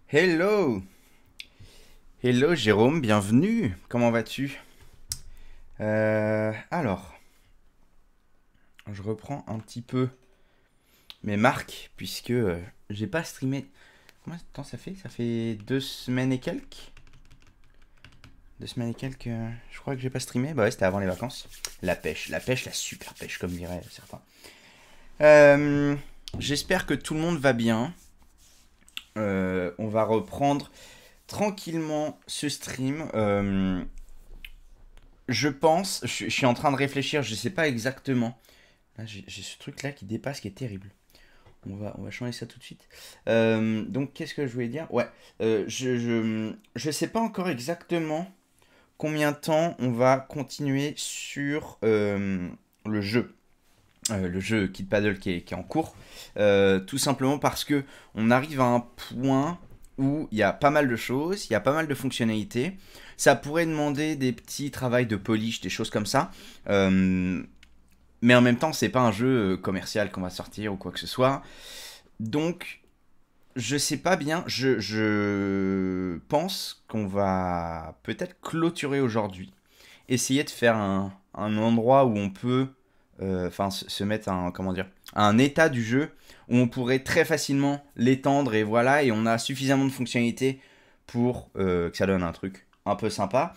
Hello! Hello Jérôme, bienvenue. Comment vas-tu? Alors, je reprends un petit peu mes marques puisque j'ai pas streamé. Combien de temps ça fait? Ça fait 2 semaines et quelques? 2 semaines et quelques, je crois que j'ai pas streamé. Bah ouais, c'était avant les vacances. La pêche, la super pêche, comme diraient certains. Euh, J'espère que tout le monde va bien. On va reprendre tranquillement ce stream. Je pense, je suis en train de réfléchir, je sais pas exactement. Là, j'ai ce truc là qui dépasse, qui est terrible. On va changer ça tout de suite. Donc, qu'est-ce que je voulais dire? Ouais, je sais pas encore exactement combien de temps on va continuer sur le jeu Kid Paddle qui est en cours. Tout simplement parce que on arrive à un point où il y a pas mal de choses, il y a pas mal de fonctionnalités. Ça pourrait demander des petits travails de polish, des choses comme ça. Euh, mais en même temps, c'est pas un jeu commercial qu'on va sortir ou quoi que ce soit. Donc, je sais pas bien. Je pense qu'on va peut-être clôturer aujourd'hui. Essayer de faire un endroit où on peut enfin se mettre un comment dire un état du jeu où on pourrait très facilement l'étendre et voilà et on a suffisamment de fonctionnalités pour que ça donne un truc un peu sympa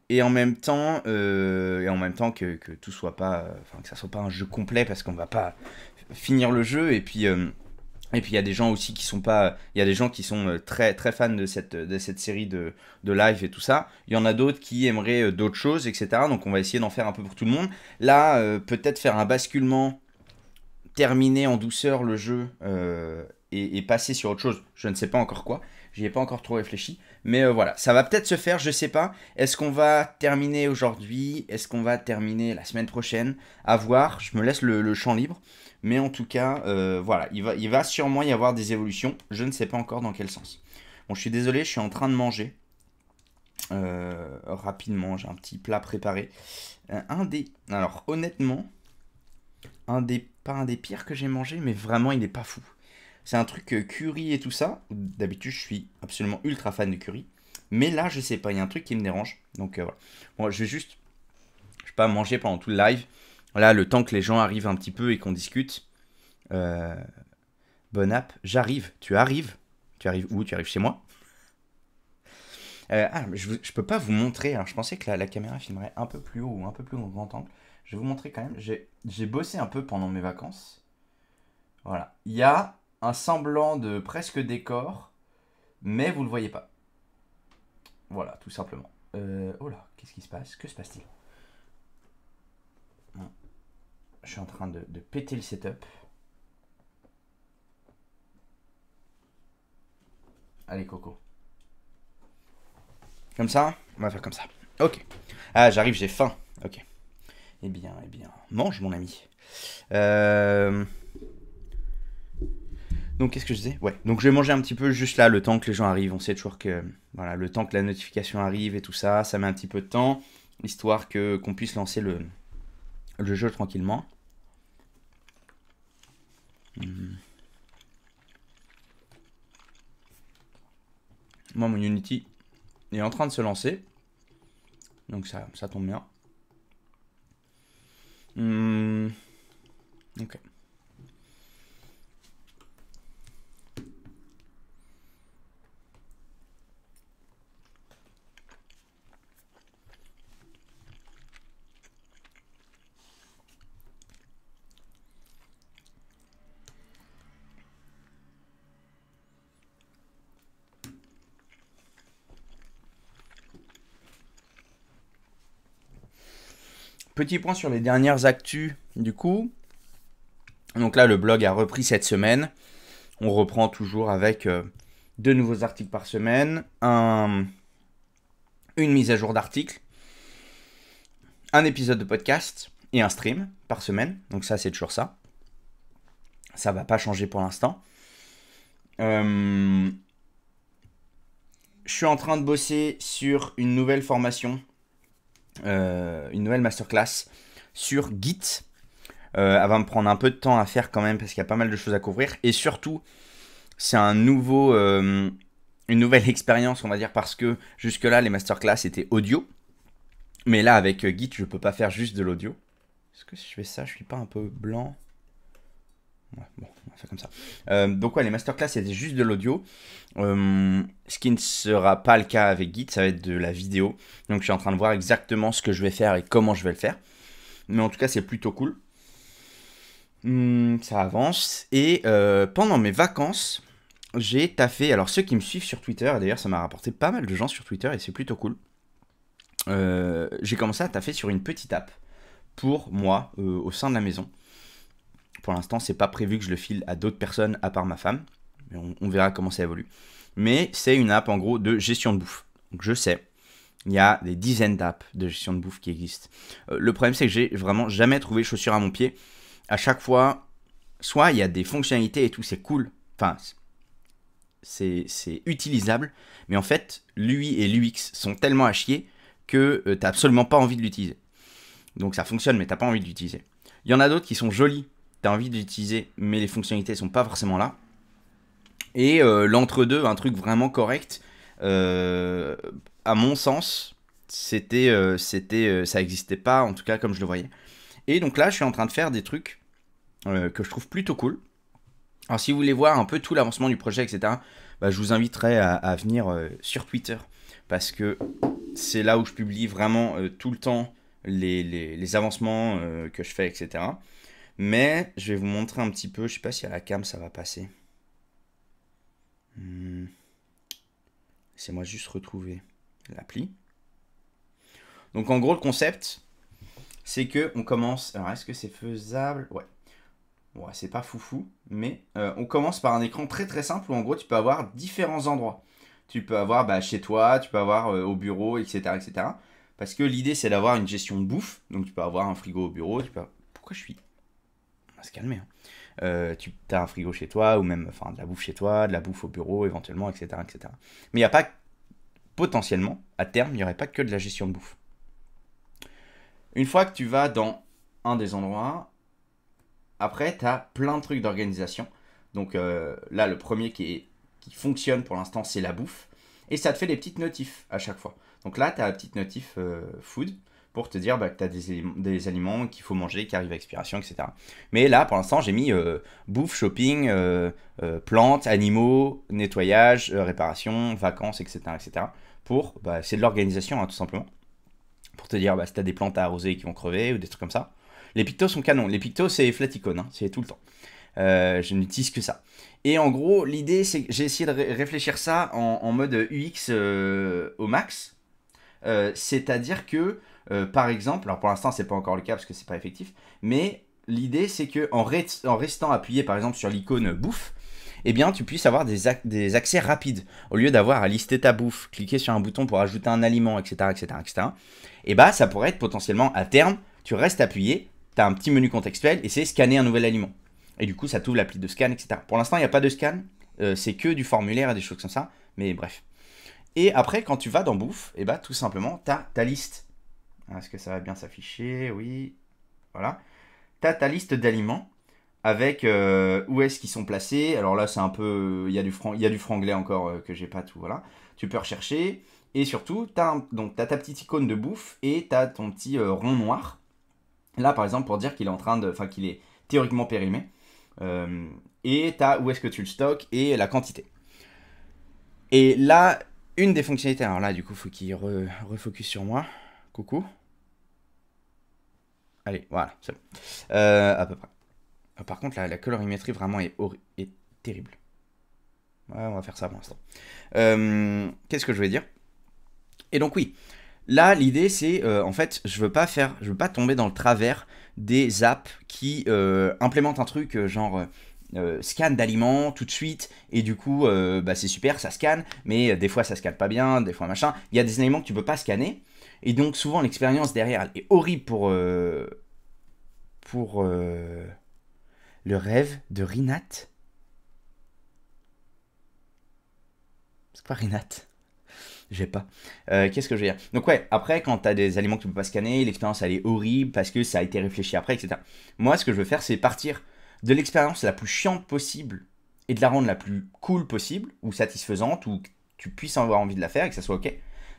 et en même temps que tout soit pas enfin que ça soit pas un jeu complet parce qu'on va pas finir le jeu et puis il y a des gens aussi qui sont pas, il y a des gens qui sont très très fans de cette série de live et tout ça. Il y en a d'autres qui aimeraient d'autres choses, etc. Donc on va essayer d'en faire un peu pour tout le monde. Là, peut-être faire un basculement, terminer en douceur le jeu et passer sur autre chose. Je ne sais pas encore quoi. J'y ai pas encore trop réfléchi. Mais voilà, ça va peut-être se faire, je sais pas. Est-ce qu'on va terminer aujourd'hui? Est-ce qu'on va terminer la semaine prochaine? À voir, je me laisse le champ libre. Mais en tout cas, voilà, il va sûrement y avoir des évolutions. Je ne sais pas encore dans quel sens. Bon, je suis désolé, je suis en train de manger. Rapidement, j'ai un petit plat préparé. Alors, honnêtement, pas un des pires que j'ai mangé, mais vraiment, il est pas fou. C'est un truc curry et tout ça. D'habitude, je suis absolument ultra fan de curry. Mais là, je sais pas, il y a un truc qui me dérange. Donc voilà. Bon, je vais pas manger pendant tout le live. Là, le temps que les gens arrivent un petit peu et qu'on discute. Euh, Bonne app, j'arrive. Tu arrives? Tu arrives où? Tu arrives chez moi? Je peux pas vous montrer. Alors, je pensais que la caméra filmerait un peu plus haut ou un peu plus grand angle. Je vais vous montrer quand même. J'ai bossé un peu pendant mes vacances. Voilà. Il y a un semblant de presque décor, mais vous le voyez pas. Voilà, tout simplement. Oh là, qu'est-ce qui se passe? Que se passe-t-il? Bon, je suis en train de péter le setup. Allez, Coco. Comme ça? On va faire comme ça. Ok. Ah, j'arrive, j'ai faim. Ok. Eh bien, mange, mon ami. Euh, Donc, qu'est-ce que je disais? Ouais. Donc, je vais manger un petit peu juste là, le temps que les gens arrivent. On sait toujours que, voilà, le temps que la notification arrive et tout ça, ça met un petit peu de temps, histoire que qu'on puisse lancer le jeu tranquillement. Hmm. Moi, mon Unity est en train de se lancer, donc ça tombe bien. Hmm. Ok. Petit point sur les dernières actus, du coup. Donc là, le blog a repris cette semaine. On reprend toujours avec deux nouveaux articles par semaine, une mise à jour d'articles, un épisode de podcast et un stream par semaine. Donc ça, c'est toujours ça. Ça va pas changer pour l'instant. Je suis en train de bosser sur une nouvelle formation, une nouvelle masterclass sur Git. Elle va me prendre un peu de temps à faire quand même parce qu'il y a pas mal de choses à couvrir. Et surtout, c'est un nouveau une nouvelle expérience, on va dire, parce que jusque-là, les masterclass étaient audio. Mais là, avec Git, je peux pas faire juste de l'audio. Est-ce que si je fais ça, je suis pas un peu blanc? Ouais, bon, on va faire comme ça. Donc ouais, les masterclass, c'était juste de l'audio. Ce qui ne sera pas le cas avec Git, ça va être de la vidéo. Donc je suis en train de voir exactement ce que je vais faire et comment je vais le faire. Mais en tout cas, c'est plutôt cool. Ça avance. Et pendant mes vacances, j'ai taffé. Alors ceux qui me suivent sur Twitter, et d'ailleurs ça m'a rapporté pas mal de gens sur Twitter et c'est plutôt cool. J'ai commencé à taffer sur une petite app pour moi au sein de la maison. Pour l'instant, c'est pas prévu que je le file à d'autres personnes à part ma femme. Mais on verra comment ça évolue. Mais c'est une app en gros de gestion de bouffe. Donc je sais, il y a des dizaines d'apps de gestion de bouffe qui existent. Le problème, c'est que j'ai vraiment jamais trouvé chaussure à mon pied. À chaque fois, soit il y a des fonctionnalités et tout, c'est cool. Enfin, c'est utilisable. Mais en fait, l'UI et l'UX sont tellement à chier que t'as absolument pas envie de l'utiliser. Donc ça fonctionne, mais t'as pas envie de l'utiliser. Il y en a d'autres qui sont jolis, t'as envie de l'utiliser, mais les fonctionnalités sont pas forcément là. Et l'entre-deux, un truc vraiment correct, à mon sens, ça existait pas, en tout cas comme je le voyais. Et donc là, je suis en train de faire des trucs que je trouve plutôt cool. Alors si vous voulez voir un peu tout l'avancement du projet, etc., bah, je vous inviterai à venir sur Twitter, parce que c'est là où je publie vraiment tout le temps les avancements que je fais, etc. Mais je vais vous montrer un petit peu, je sais pas si à la cam ça va passer. Laissez-moi juste retrouver l'appli. Donc en gros le concept, c'est que on commence. Alors est-ce que c'est faisable? Ouais. Ouais, c'est pas foufou, mais on commence par un écran très très simple où en gros tu peux avoir différents endroits. Tu peux avoir chez toi, tu peux avoir au bureau, etc., etc. Parce que l'idée c'est d'avoir une gestion de bouffe. Donc tu peux avoir un frigo au bureau. Pourquoi je suis... On va se calmer. Tu as un frigo chez toi ou même de la bouffe chez toi, de la bouffe au bureau éventuellement, etc., etc. Mais il n'y a pas... Potentiellement, à terme, il n'y aurait pas que de la gestion de bouffe. Une fois que tu vas dans un des endroits... Après, tu as plein de trucs d'organisation. Donc là, le premier qui fonctionne pour l'instant, c'est la bouffe. Et ça te fait des petites notifs à chaque fois. Donc là, tu as la petite notif food pour te dire que tu as des aliments qu'il faut manger, qui arrivent à expiration, etc. Mais là, pour l'instant, j'ai mis bouffe, shopping, plantes, animaux, nettoyage, réparation, vacances, etc. etc. C'est de l'organisation, hein, tout simplement. Pour te dire si tu as des plantes à arroser qui vont crever ou des trucs comme ça. Les pictos sont canons. Les pictos, c'est Flaticon, hein, c'est tout le temps. Je n'utilise que ça. Et en gros, l'idée, c'est que j'ai essayé de réfléchir ça en mode UX au max. C'est-à-dire que, par exemple, alors pour l'instant, c'est pas encore le cas parce que c'est pas effectif, mais l'idée, c'est que en restant appuyé, par exemple, sur l'icône bouffe, eh bien, tu puisses avoir des accès rapides. Au lieu d'avoir à lister ta bouffe, cliquer sur un bouton pour ajouter un aliment, etc., etc., etc., et bah, ça pourrait être potentiellement, à terme, tu restes appuyé, tu as un petit menu contextuel et c'est scanner un nouvel aliment. Et du coup, ça t'ouvre l'appli de scan, etc. Pour l'instant, il n'y a pas de scan, c'est que du formulaire et des choses comme ça, mais bref. Et après, quand tu vas dans bouffe, et bah, tout simplement, tu as ta liste. Est-ce que ça va bien s'afficher? Oui. Voilà. Tu as ta liste d'aliments avec où est-ce qu'ils sont placés. Alors là, c'est un peu... Il y a du franglais encore que j'ai pas tout, voilà. Tu peux rechercher. Et surtout, tu as ta petite icône de bouffe et tu as ton petit rond noir. Là, par exemple, pour dire qu'il est en train de... Enfin, qu'il est théoriquement périmé. Et tu as où est-ce que tu le stockes et la quantité. Et là, une des fonctionnalités... Alors là, du coup, il faut qu'il refocus sur moi. Coucou. Allez, voilà, c'est bon. À peu près. Par contre, la colorimétrie vraiment est terrible. Ouais, on va faire ça pour l'instant. Qu'est-ce que je vais dire? Et donc oui, là l'idée c'est en fait je veux pas tomber dans le travers des apps qui implémentent un truc genre scan d'aliments tout de suite et du coup c'est super, ça scanne, mais des fois ça scanne pas bien, des fois machin. Il y a des éléments que tu peux pas scanner et donc souvent l'expérience derrière elle est horrible pour le rêve de Rinat. C'est pas Rinat. J'ai pas. Qu'est-ce que je veux dire? Donc ouais, après, quand t'as des aliments que tu peux pas scanner, l'expérience elle est horrible parce que ça a été réfléchi après, etc. Moi, ce que je veux faire, c'est partir de l'expérience la plus chiante possible et de la rendre la plus cool possible, ou satisfaisante, ou tu puisses avoir envie de la faire et que ça soit OK.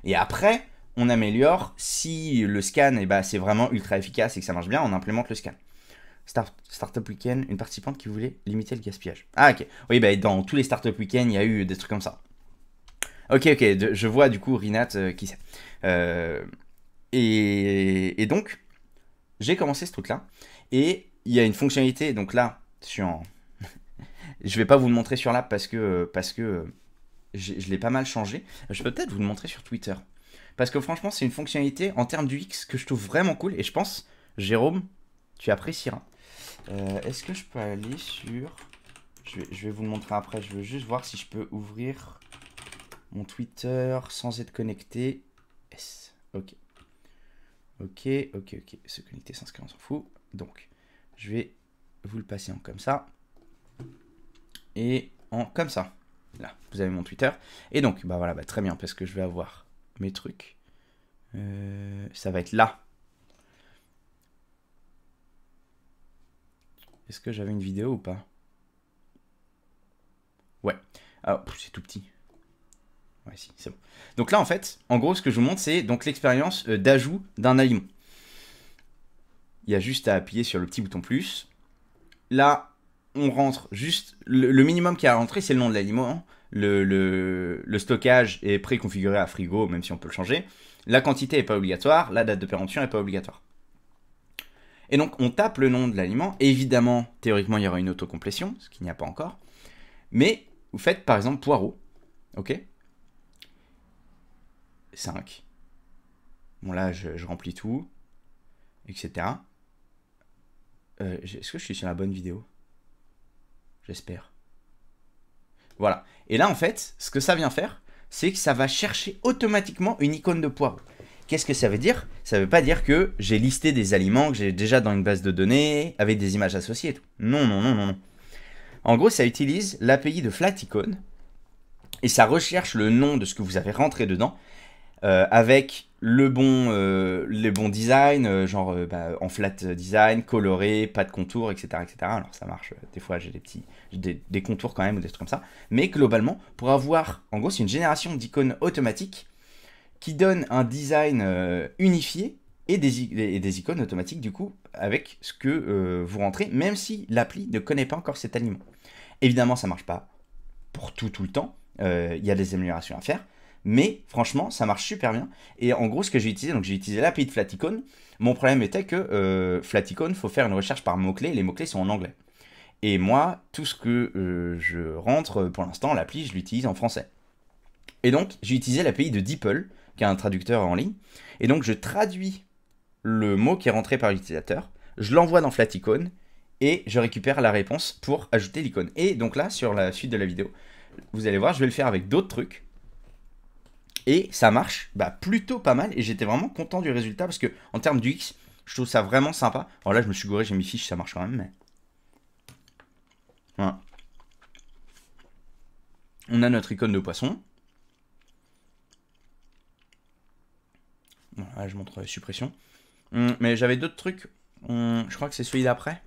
Et après, on améliore si le scan, c'est vraiment ultra efficace et que ça marche bien, on implémente le scan. Startup Weekend, une participante qui voulait limiter le gaspillage. Ah, ok. Oui, dans tous les Startup Weekend, il y a eu des trucs comme ça. Ok, je vois du coup Rinat, qui c'est. Et donc, j'ai commencé ce truc-là. Et il y a une fonctionnalité, donc là, je vais pas vous le montrer sur l'app parce que je l'ai pas mal changé. Je peux peut-être vous le montrer sur Twitter. Parce que franchement, c'est une fonctionnalité en termes du X que je trouve vraiment cool. Et je pense, Jérôme, tu apprécieras. Est-ce que je peux aller sur... Je vais vous le montrer après. Je veux juste voir si je peux ouvrir mon Twitter sans être connecté. Yes. Ok. Se connecter, s'inscrire, on s'en fout. Donc, je vais vous le passer en comme ça. Et en comme ça. Là, vous avez mon Twitter. Et donc, voilà, très bien, parce que je vais avoir mes trucs. Ça va être là. Est-ce que j'avais une vidéo ou pas? Ouais. Ah, c'est tout petit. Ouais, si, c'est bon. Donc là, en fait, en gros, ce que je vous montre, c'est donc l'expérience d'ajout d'un aliment. Il y a juste à appuyer sur le petit bouton plus. Là, on rentre juste... Le minimum qui a à rentrer, c'est le nom de l'aliment. Le stockage est préconfiguré à frigo, même si on peut le changer. La quantité n'est pas obligatoire. La date de péremption n'est pas obligatoire. Et donc, on tape le nom de l'aliment. Évidemment, théoriquement, il y aura une autocomplétion, ce qu'il n'y a pas encore. Mais vous faites, par exemple, poireau. Ok ? 5. Bon, là, je remplis tout, etc. Est-ce que je suis sur la bonne vidéo? J'espère. Voilà. Et là, en fait, ce que ça vient faire, c'est que ça va chercher automatiquement une icône de poireau. Qu'est-ce que ça veut dire? Ça veut pas dire que j'ai listé des aliments que j'ai déjà dans une base de données, avec des images associées et tout. Non. En gros, ça utilise l'API de Flaticon, et ça recherche le nom de ce que vous avez rentré dedans, avec les bons designs, en flat design, coloré, pas de contours, etc. Alors ça marche, des fois j'ai des contours quand même ou des trucs comme ça. Mais globalement, pour avoir, en gros c'est une génération d'icônes automatiques qui donne un design unifié et des icônes automatiques du coup avec ce que vous rentrez, même si l'appli ne connaît pas encore cet aliment. Évidemment ça marche pas pour tout le temps, il y a des améliorations à faire. Mais franchement, ça marche super bien. Et en gros, ce que j'ai utilisé, donc j'ai utilisé l'API de Flaticon. Mon problème était que Flaticon, il faut faire une recherche par mots-clés. Les mots-clés sont en anglais. Et moi, tout ce que je rentre, pour l'instant, l'appli, je l'utilise en français. Et donc, j'ai utilisé l'API de DeepL, qui est un traducteur en ligne. Et donc, je traduis le mot qui est rentré par l'utilisateur. Je l'envoie dans Flaticon. Et je récupère la réponse pour ajouter l'icône. Et donc là, sur la suite de la vidéo, vous allez voir, je vais le faire avec d'autres trucs. Et ça marche plutôt pas mal. Et j'étais vraiment content du résultat parce que en termes du X, je trouve ça vraiment sympa. Alors là, je me suis gouré, j'ai mis fiche, ça marche quand même. Mais... voilà. On a notre icône de poisson. Bon, là, je montre suppression. Mais j'avais d'autres trucs. Je crois que c'est celui d'après.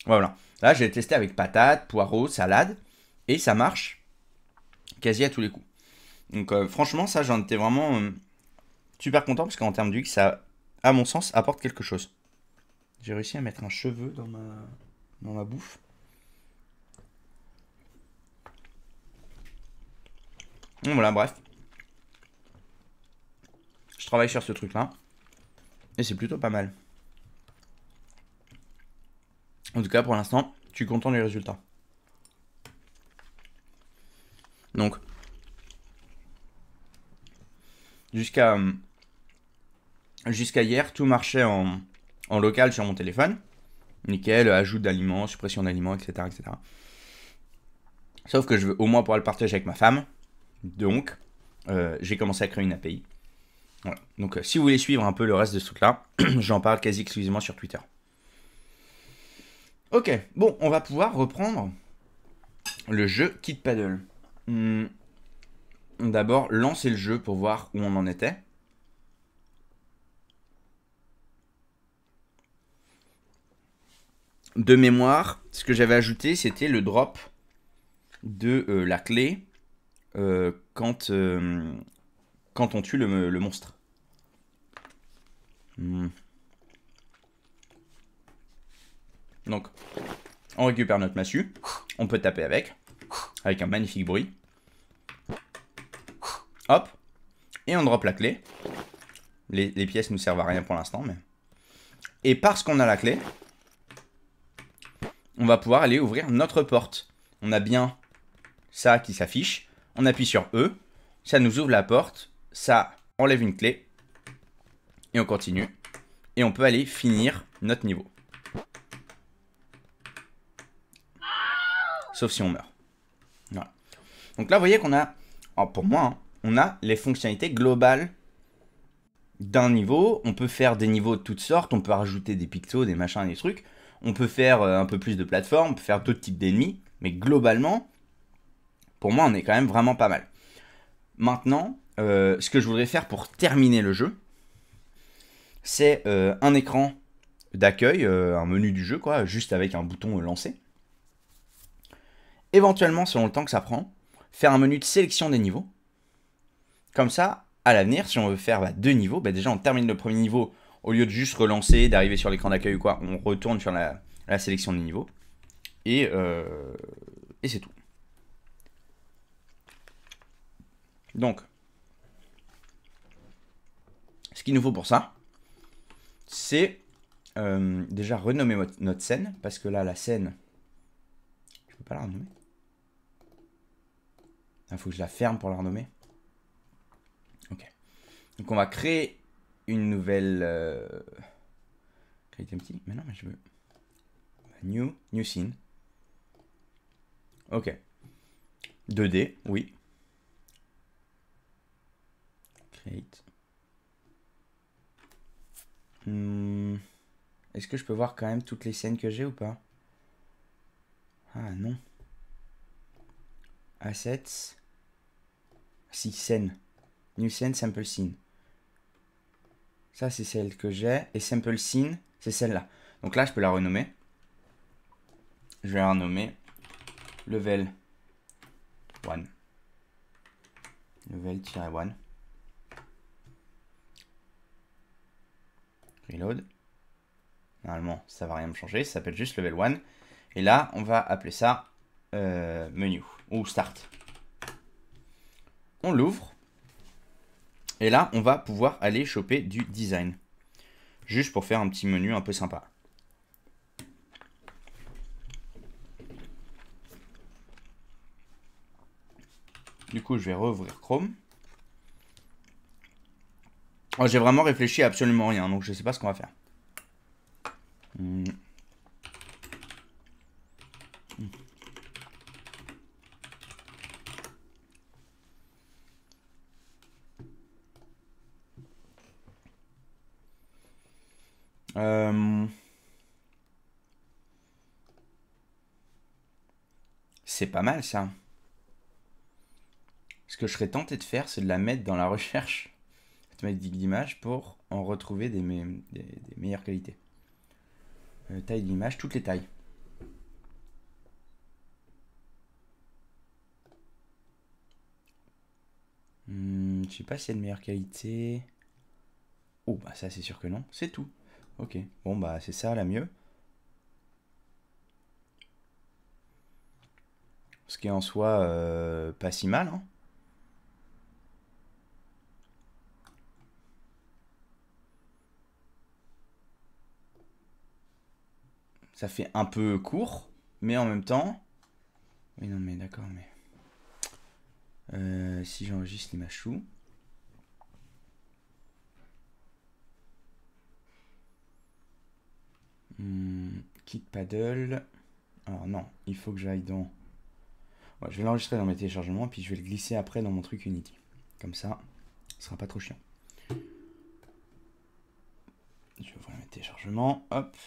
Voilà. Là, j'ai testé avec patates, poireaux, salade. Et ça marche quasi à tous les coups. Donc franchement, ça, j'en étais vraiment super content parce qu'en termes du X, ça, à mon sens, apporte quelque chose. J'ai réussi à mettre un cheveu dans ma bouffe. Donc voilà, bref. Je travaille sur ce truc-là. Et c'est plutôt pas mal. En tout cas, pour l'instant, je suis content du résultat. Donc, jusqu'à hier, tout marchait en local sur mon téléphone. Nickel, ajout d'aliments, suppression d'aliments, etc., etc. Sauf que je veux au moins pouvoir le partager avec ma femme. Donc, j'ai commencé à créer une API. Voilà. Donc, si vous voulez suivre un peu le reste de ce truc-là, j'en parle quasi exclusivement sur Twitter. Ok, bon, on va pouvoir reprendre le jeu Kid Paddle. D'abord, lancer le jeu pour voir où on en était. De mémoire, ce que j'avais ajouté, c'était le drop de la clé quand on tue le monstre. Donc, on récupère notre massue. On peut taper avec un magnifique bruit. Hop. Et on drop la clé. Les pièces nous servent à rien pour l'instant, mais... Et parce qu'on a la clé, on va pouvoir aller ouvrir notre porte. On a bien ça qui s'affiche. On appuie sur E. Ça nous ouvre la porte. Ça enlève une clé. Et on continue. Et on peut aller finir notre niveau. Sauf si on meurt. Voilà. Donc là, vous voyez qu'on a... Alors pour moi, hein, on a les fonctionnalités globales d'un niveau. On peut faire des niveaux de toutes sortes. On peut rajouter des pixels, des machins, des trucs. On peut faire un peu plus de plateformes. On peut faire d'autres types d'ennemis. Mais globalement, pour moi, on est quand même vraiment pas mal. Maintenant, ce que je voudrais faire pour terminer le jeu, c'est un écran d'accueil, un menu du jeu, quoi, juste avec un bouton lancer. Éventuellement, selon le temps que ça prend, faire un menu de sélection des niveaux. Comme ça, à l'avenir, si on veut faire 2 niveaux, déjà on termine le premier niveau, au lieu de juste relancer, d'arriver sur l'écran d'accueil ou quoi, on retourne sur la sélection des niveaux. Et c'est tout. Donc, ce qu'il nous faut pour ça, c'est déjà renommer notre scène, parce que là, la scène, je peux pas la renommer. Il faut que je la ferme pour la renommer. Ok. Donc on va créer une nouvelle... Create empty. Mais non, mais je veux... New scene. Ok. 2D, oui. Create. Est-ce que je peux voir quand même toutes les scènes que j'ai ou pas? Ah non. Assets. Si, scène. New scene, sample scene. Ça, c'est celle que j'ai. Et sample scene, c'est celle-là. Donc là, je peux la renommer. Je vais la renommer level 1. Level-1. Reload. Normalement, ça va rien me changer. Ça s'appelle juste level 1. Et là, on va appeler ça menu ou start. On l'ouvre. Et là, on va pouvoir aller choper du design. Juste pour faire un petit menu un peu sympa. Du coup, je vais rouvrir Chrome. Oh, j'ai vraiment réfléchi à absolument rien, donc je sais pas ce qu'on va faire. C'est pas mal ça. Ce que je serais tenté de faire, c'est de la mettre dans la recherche automatique d'images pour en retrouver des meilleures qualités. Taille d'image, toutes les tailles. Je sais pas s'il y a de meilleure qualité. Oh, bah ça c'est sûr que non. C'est tout. Ok. Bon, bah c'est ça la mieux. Ce qui est en soi pas si mal. Hein. Ça fait un peu court, mais en même temps... Oui, non, mais d'accord, mais... si j'enregistre l'image chou... Kit paddle... Alors non, il faut que j'aille dans... Ouais, je vais l'enregistrer dans mes téléchargements, puis je vais le glisser après dans mon truc Unity. Comme ça, ce sera pas trop chiant. Je vais ouvrir mes téléchargements, hop.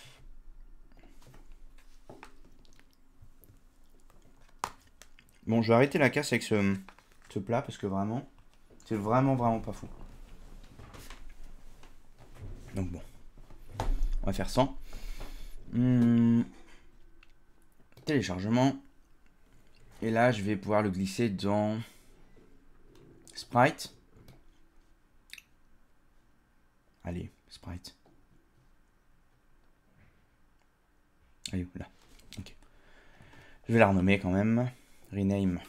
Bon, je vais arrêter la casse avec ce plat, parce que vraiment, c'est vraiment pas fou. Donc bon, on va faire 100. Téléchargement. Et là, je vais pouvoir le glisser dans Sprite. Allez, Sprite. Allez, là. Ok. Je vais la renommer quand même. Rename.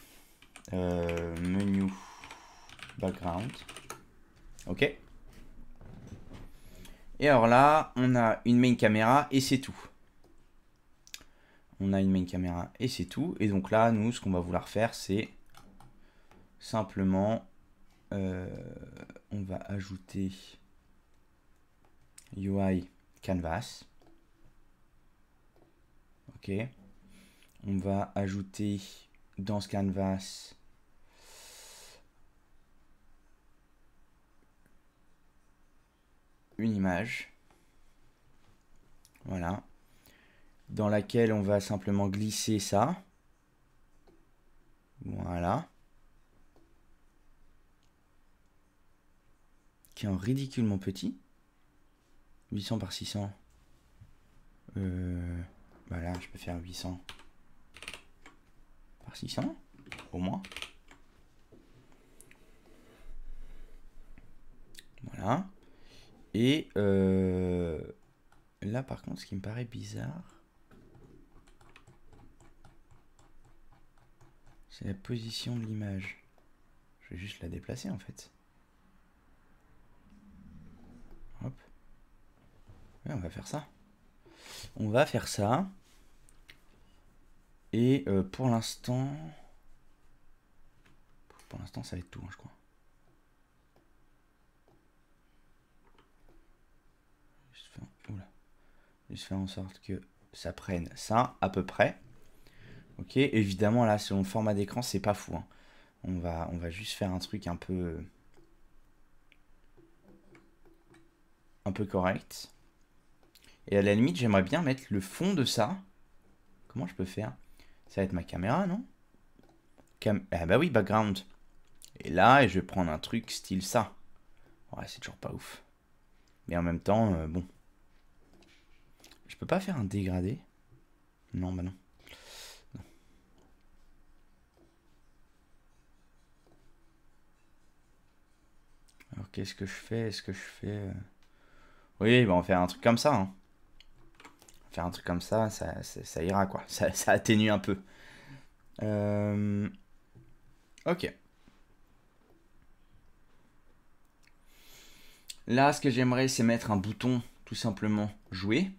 Menu. Background. Ok. Et alors là, on a une main caméra et c'est tout. On a une main caméra et c'est tout. Et donc là, nous, ce qu'on va vouloir faire, c'est simplement, on va ajouter UI Canvas. Ok. On va ajouter dans ce canvas une image. Voilà. Dans laquelle on va simplement glisser ça. Voilà. Qui est en ridiculement petit. 800 par 600. Voilà, je peux faire 800 par 600, au moins. Voilà. Et là, par contre, ce qui me paraît bizarre, c'est la position de l'image. Je vais juste la déplacer, en fait. Hop. Ouais, on va faire ça. On va faire ça. Et pour l'instant, ça va être tout, hein, je crois. Juste faire en sorte que ça prenne ça, à peu près. Ok, évidemment, là, selon le format d'écran, c'est pas fou. Hein. On va juste faire un truc un peu correct. Et à la limite, j'aimerais bien mettre le fond de ça. Comment je peux faire? Ça va être ma caméra, non? Ah bah oui, background. Et là, je vais prendre un truc style ça. Ouais, c'est toujours pas ouf. Mais en même temps, bon. Je peux pas faire un dégradé? Non, bah non. Alors, qu'est-ce que je fais? Est-ce que je fais... Oui, bah on va faire un truc comme ça. Hein. Faire un truc comme ça, ça ira, quoi. Ça atténue un peu. Ok. Là, ce que j'aimerais, c'est mettre un bouton, tout simplement, jouer.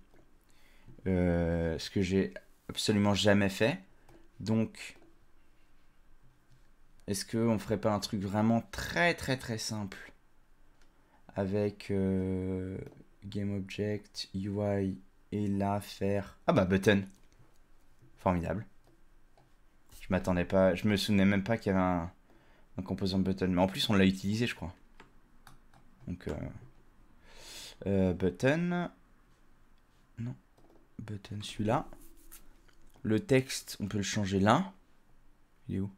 Ce que j'ai absolument jamais fait. Donc, est-ce qu'on ferait pas un truc vraiment très très très simple avec GameObject, UI et là faire... Ah bah button. Formidable. Je m'attendais pas, je me souvenais même pas qu'il y avait un composant button. Mais en plus on l'a utilisé je crois. Donc button. Non. Button celui-là. Le texte on peut le changer là. Il est où?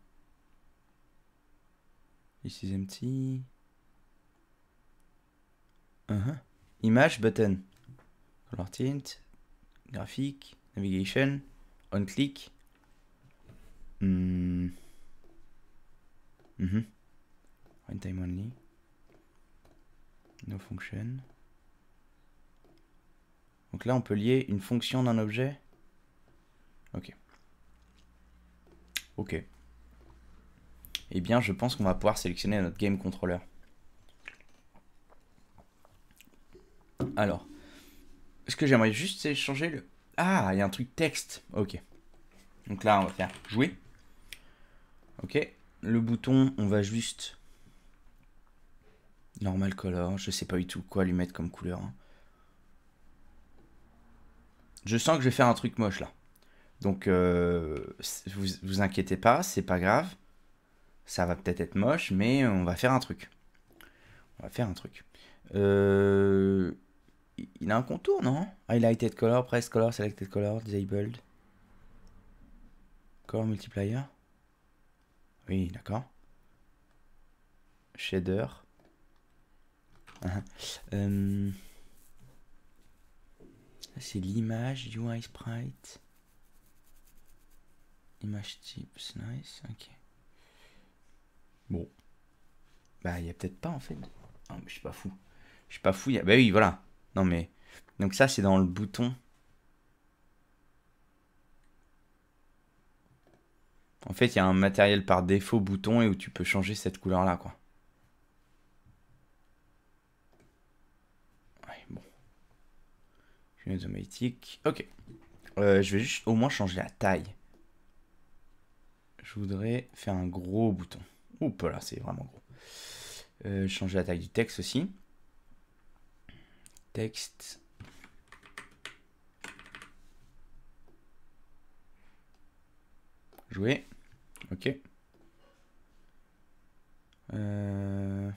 This is empty. Image button. Color tint. Graphique. Navigation. On click. One time only. No function. Donc là, on peut lier une fonction d'un objet. Ok. Ok. Eh bien, je pense qu'on va pouvoir sélectionner notre game controller. Alors, ce que j'aimerais juste, c'est changer le... Ah, il y a un truc texte. Ok. Donc là, on va faire jouer. Ok. Le bouton, on va juste... Normal color. Je sais pas du tout quoi lui mettre comme couleur. Hein. Je sens que je vais faire un truc moche là. Donc, vous inquiétez pas, c'est pas grave. Ça va peut-être être moche, mais on va faire un truc. On va faire un truc. Il a un contour, non? Highlighted color, press color, selected color, disabled. Color multiplier. Oui, d'accord. Shader. C'est l'image, UI sprite. Image types, nice, ok. Bon. Bah, il y a peut-être pas en fait. Non, mais je suis pas fou. Je suis pas fou. Bah oui, voilà. Non, mais. Donc, ça, c'est dans le bouton. En fait, il y a un matériel par défaut bouton et où tu peux changer cette couleur-là, quoi. Ouais, bon. Je vais automatique. Ok. Je vais juste au moins changer la taille. Je voudrais faire un gros bouton. Oups, là, c'est vraiment gros. Changer la taille du texte aussi. Texte. Jouer. Ok. D'ailleurs,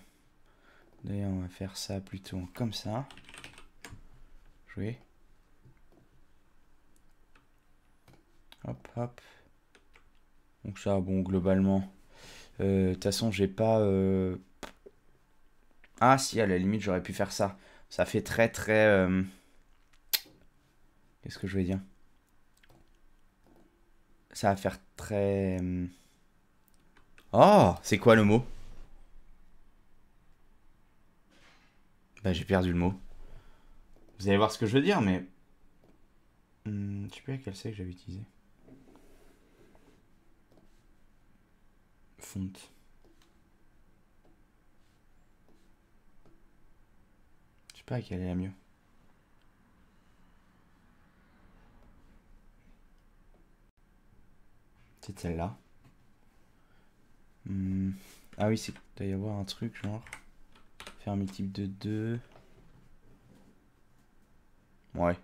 on va faire ça plutôt comme ça. Jouer. Hop, hop. Donc ça, bon, globalement. De toute façon, j'ai pas... Ah si, à la limite, j'aurais pu faire ça. Ça fait très, très... Qu'est-ce que je vais dire? Ça va faire très... Oh, c'est quoi le mot? Bah, j'ai perdu le mot. Vous allez voir ce que je veux dire, mais... je sais plus quel c'est que j'avais utilisé. Font. Je sais pas laquelle est la mieux. C'est celle-là. Ah oui, c'est... Il doit y avoir un truc, genre... Faire multiple de 2. Ouais.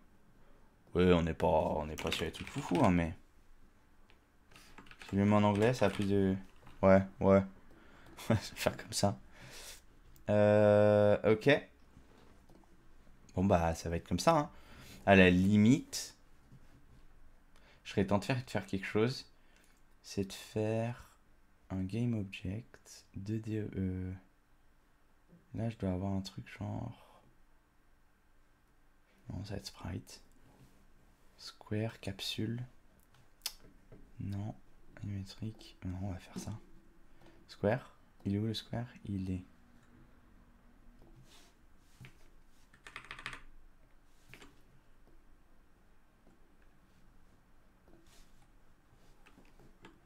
Ouais, on n'est pas sur les trucs foufou, hein, mais... Si je le mets en anglais, ça a plus de... Ouais, ouais. Je vais faire comme ça. Ok. Bon, bah, ça va être comme ça, hein. À la limite, je serais tenté de faire quelque chose. C'est de faire un game object 2D. Là, je dois avoir un truc genre... Non, ça va être sprite. Square, capsule. Non. Animatrique. Non, on va faire ça. Square. Il est où le square? Il est...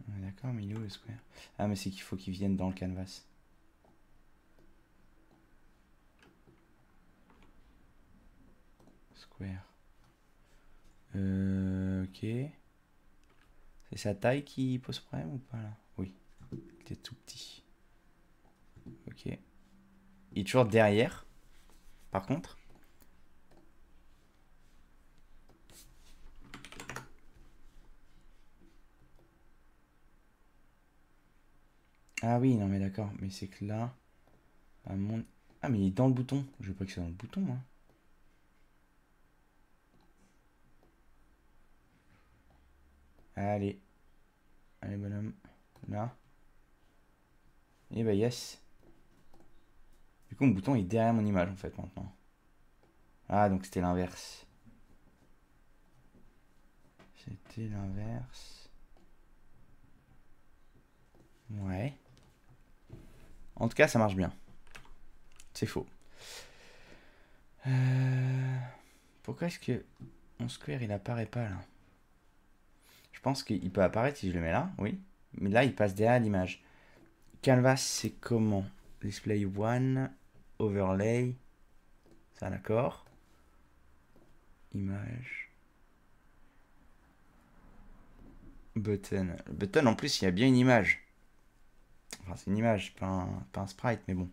D'accord, mais il est où le square? Ah, mais c'est qu'il faut qu'il vienne dans le canvas. Square. Ok. C'est sa taille qui pose problème ou pas là? Oui. Il est tout petit. Ok. Il est toujours derrière, par contre. Ah oui, non mais d'accord. Mais c'est que là... À mon... Ah mais il est dans le bouton. Je veux pas que c'est dans le bouton, moi. Allez. Allez, bonhomme. Là. Et bah yes. Du coup, mon bouton est derrière mon image, en fait, maintenant. Ah, donc c'était l'inverse. C'était l'inverse. Ouais. En tout cas, ça marche bien. C'est faux. Pourquoi est-ce que mon square, il apparaît pas, là? Je pense qu'il peut apparaître si je le mets là, oui. Mais là, il passe derrière l'image. Canvas, c'est comment? Display one, overlay, ça d'accord. Image. Button. Button, en plus, il y a bien une image. Enfin, c'est une image, pas un sprite, mais bon.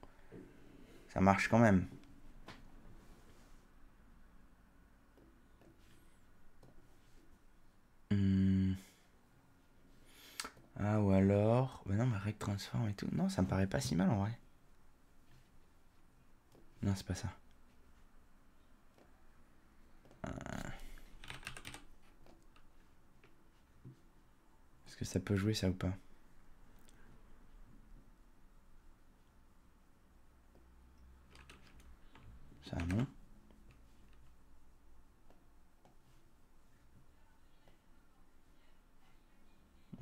Ça marche quand même. Ah, ou alors... Bah non, mais rect transform et tout. Non, ça me paraît pas si mal en vrai. Non, c'est pas ça. Est-ce que ça peut jouer ça ou pas? Ça non.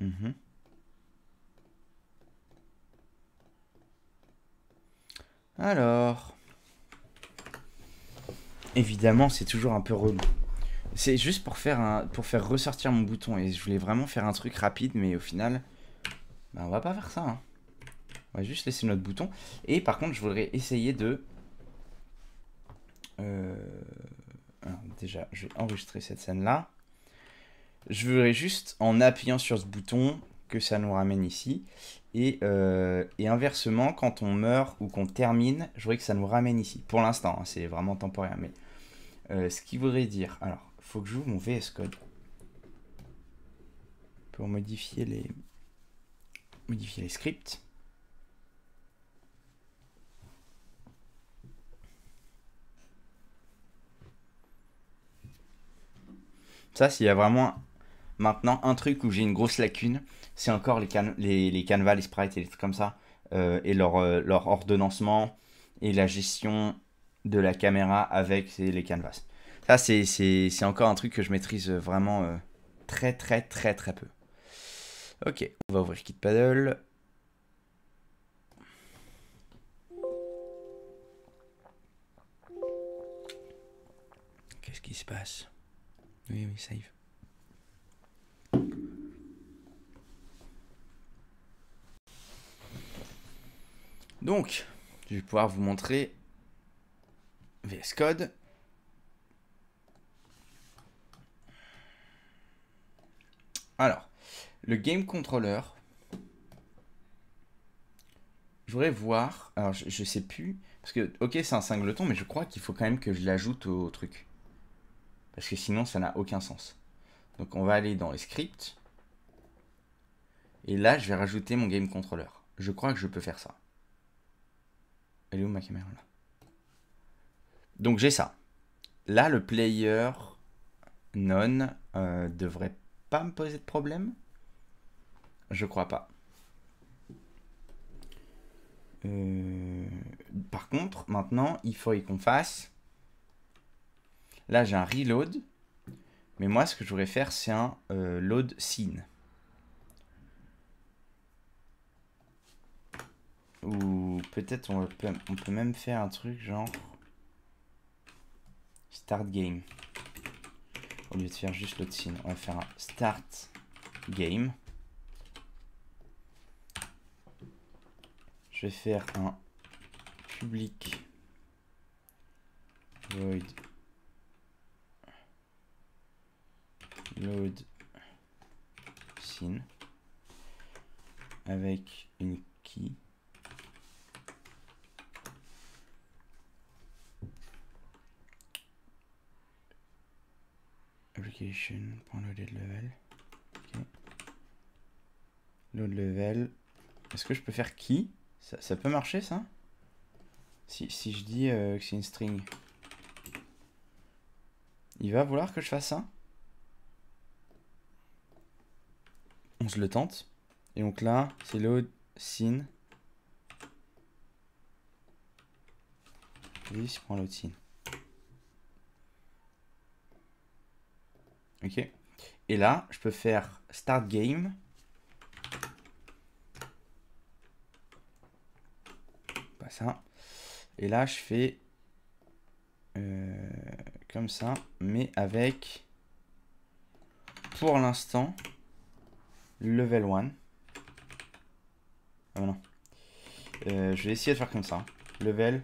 Mhm. Alors, évidemment, c'est toujours un peu relou. C'est juste pour faire ressortir mon bouton. Et je voulais vraiment faire un truc rapide, mais au final, bah, on va pas faire ça. Hein. On va juste laisser notre bouton. Et par contre, je voudrais essayer de... Alors, déjà, je vais enregistrer cette scène-là. Je voudrais juste, en appuyant sur ce bouton, que ça nous ramène ici. Et inversement, quand on meurt ou qu'on termine, je voudrais que ça nous ramène ici. Pour l'instant, hein, c'est vraiment temporaire. Mais ce qui voudrait dire... Alors, il faut que j'ouvre mon VS Code. Pour modifier les scripts. Ça, s'il y a vraiment maintenant un truc où j'ai une grosse lacune, c'est encore les canevas, les sprites et les trucs comme ça, et leur ordonnancement et la gestion de la caméra avec les canvas. Ça, c'est encore un truc que je maîtrise vraiment très peu. Ok, on va ouvrir KitPaddle. Qu'est-ce qui se passe? Oui, save. Donc, je vais pouvoir vous montrer VS Code. Alors, le Game Controller, je voudrais voir, alors je sais plus, parce que, ok, c'est un singleton, mais je crois qu'il faut quand même que je l'ajoute au truc. Parce que sinon, ça n'a aucun sens. Donc, on va aller dans les scripts. Et là, je vais rajouter mon Game Controller. Je crois que je peux faire ça. Elle est où ma caméra là? Donc, j'ai ça. Là, le player non devrait pas me poser de problème. Je crois pas. Par contre, maintenant, il faut qu'on fasse... Là, j'ai un reload. Mais moi, ce que je voudrais faire, c'est un load scene. Ou peut-être on peut même faire un truc genre... Start game. Au lieu de faire juste load scene, on va faire un start game. Je vais faire un public void load scene avec une key. Application.loaded level. Okay. Load level. Est-ce que je peux faire key? Ça peut marcher ça? Si je dis que c'est une string, il va vouloir que je fasse ça? On se le tente. Et donc là, c'est load scene. This.load scene. Ok. Et là, je peux faire start game. Pas ça. Et là, je fais comme ça, mais avec, pour l'instant, level 1. Ah non. Je vais essayer de faire comme ça. Level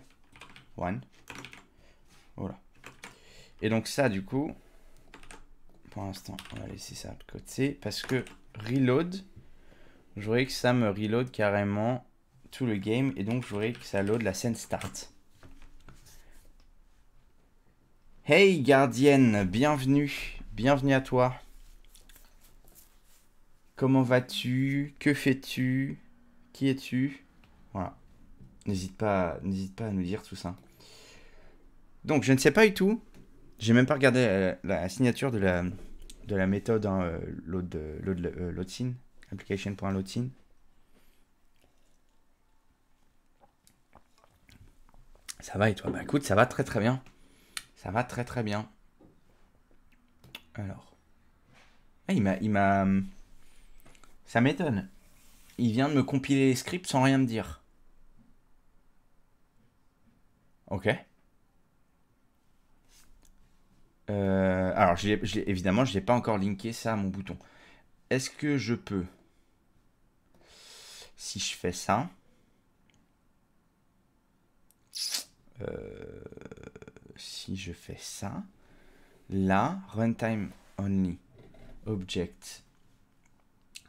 1. Voilà. Et donc ça, du coup, pour l'instant, on va laisser ça de côté. Parce que reload, je voudrais que ça me reload carrément tout le game. Et donc, je voudrais que ça load la scène start. Hey gardienne, bienvenue. Bienvenue à toi. Comment vas-tu? Que fais-tu? Qui es-tu? Voilà. N'hésite pas à nous dire tout ça. Donc, je ne sais pas du tout. J'ai même pas regardé la signature de la méthode hein, load-scene. Application.load-scene. Ça va et toi? Bah écoute, ça va très bien. Ça va très bien. Alors. Ah, il m'a... Ça m'étonne. Il vient de me compiler les scripts sans rien me dire. Ok. Alors, évidemment, je n'ai pas encore linké ça à mon bouton. Est-ce que je peux, si je fais ça, si je fais ça, là, runtime only, object,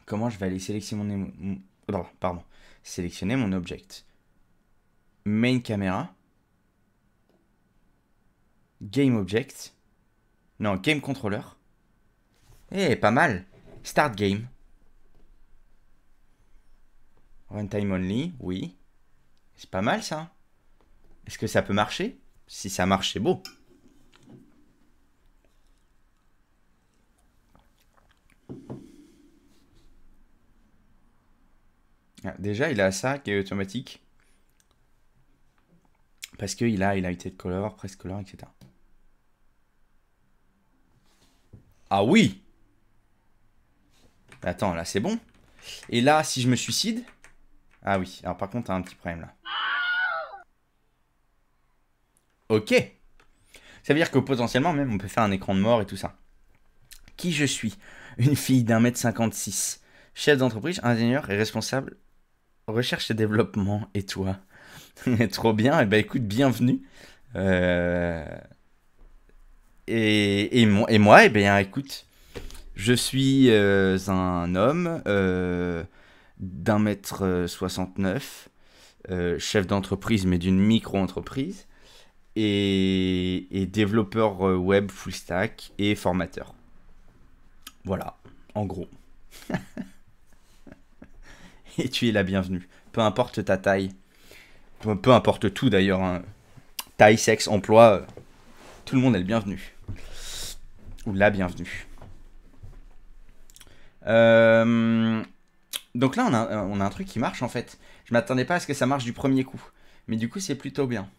comment je vais aller sélectionner sélectionner mon object. Main camera, game object, non, game controller. Eh, pas mal. Start game. Runtime only, oui. C'est pas mal ça. Est-ce que ça peut marcher? Si ça marche, c'est beau. Ah, déjà, il a ça qui est automatique. Parce qu'il a été de color, press color, etc. Ah oui! Attends, là, c'est bon. Et là, si je me suicide... Ah oui, alors par contre, t'as un petit problème là. Ok. Ça veut dire que potentiellement, même, on peut faire un écran de mort et tout ça. Qui je suis? Une fille d'1m56. Chef d'entreprise, ingénieur et responsable recherche et développement. Et toi? Trop bien. Et ben écoute, bienvenue. Et moi, eh bien écoute, je suis un homme d'1m69, chef d'entreprise, mais d'une micro-entreprise, et développeur web full stack et formateur. Voilà, en gros. Et tu es la bienvenue. Peu importe ta taille. Peu importe tout d'ailleurs. Hein. Taille, sexe, emploi. Tout le monde est le bienvenu. Ou la bienvenue. Donc là, on a un truc qui marche en fait. Je m'attendais pas à ce que ça marche du premier coup. Mais du coup, c'est plutôt bien.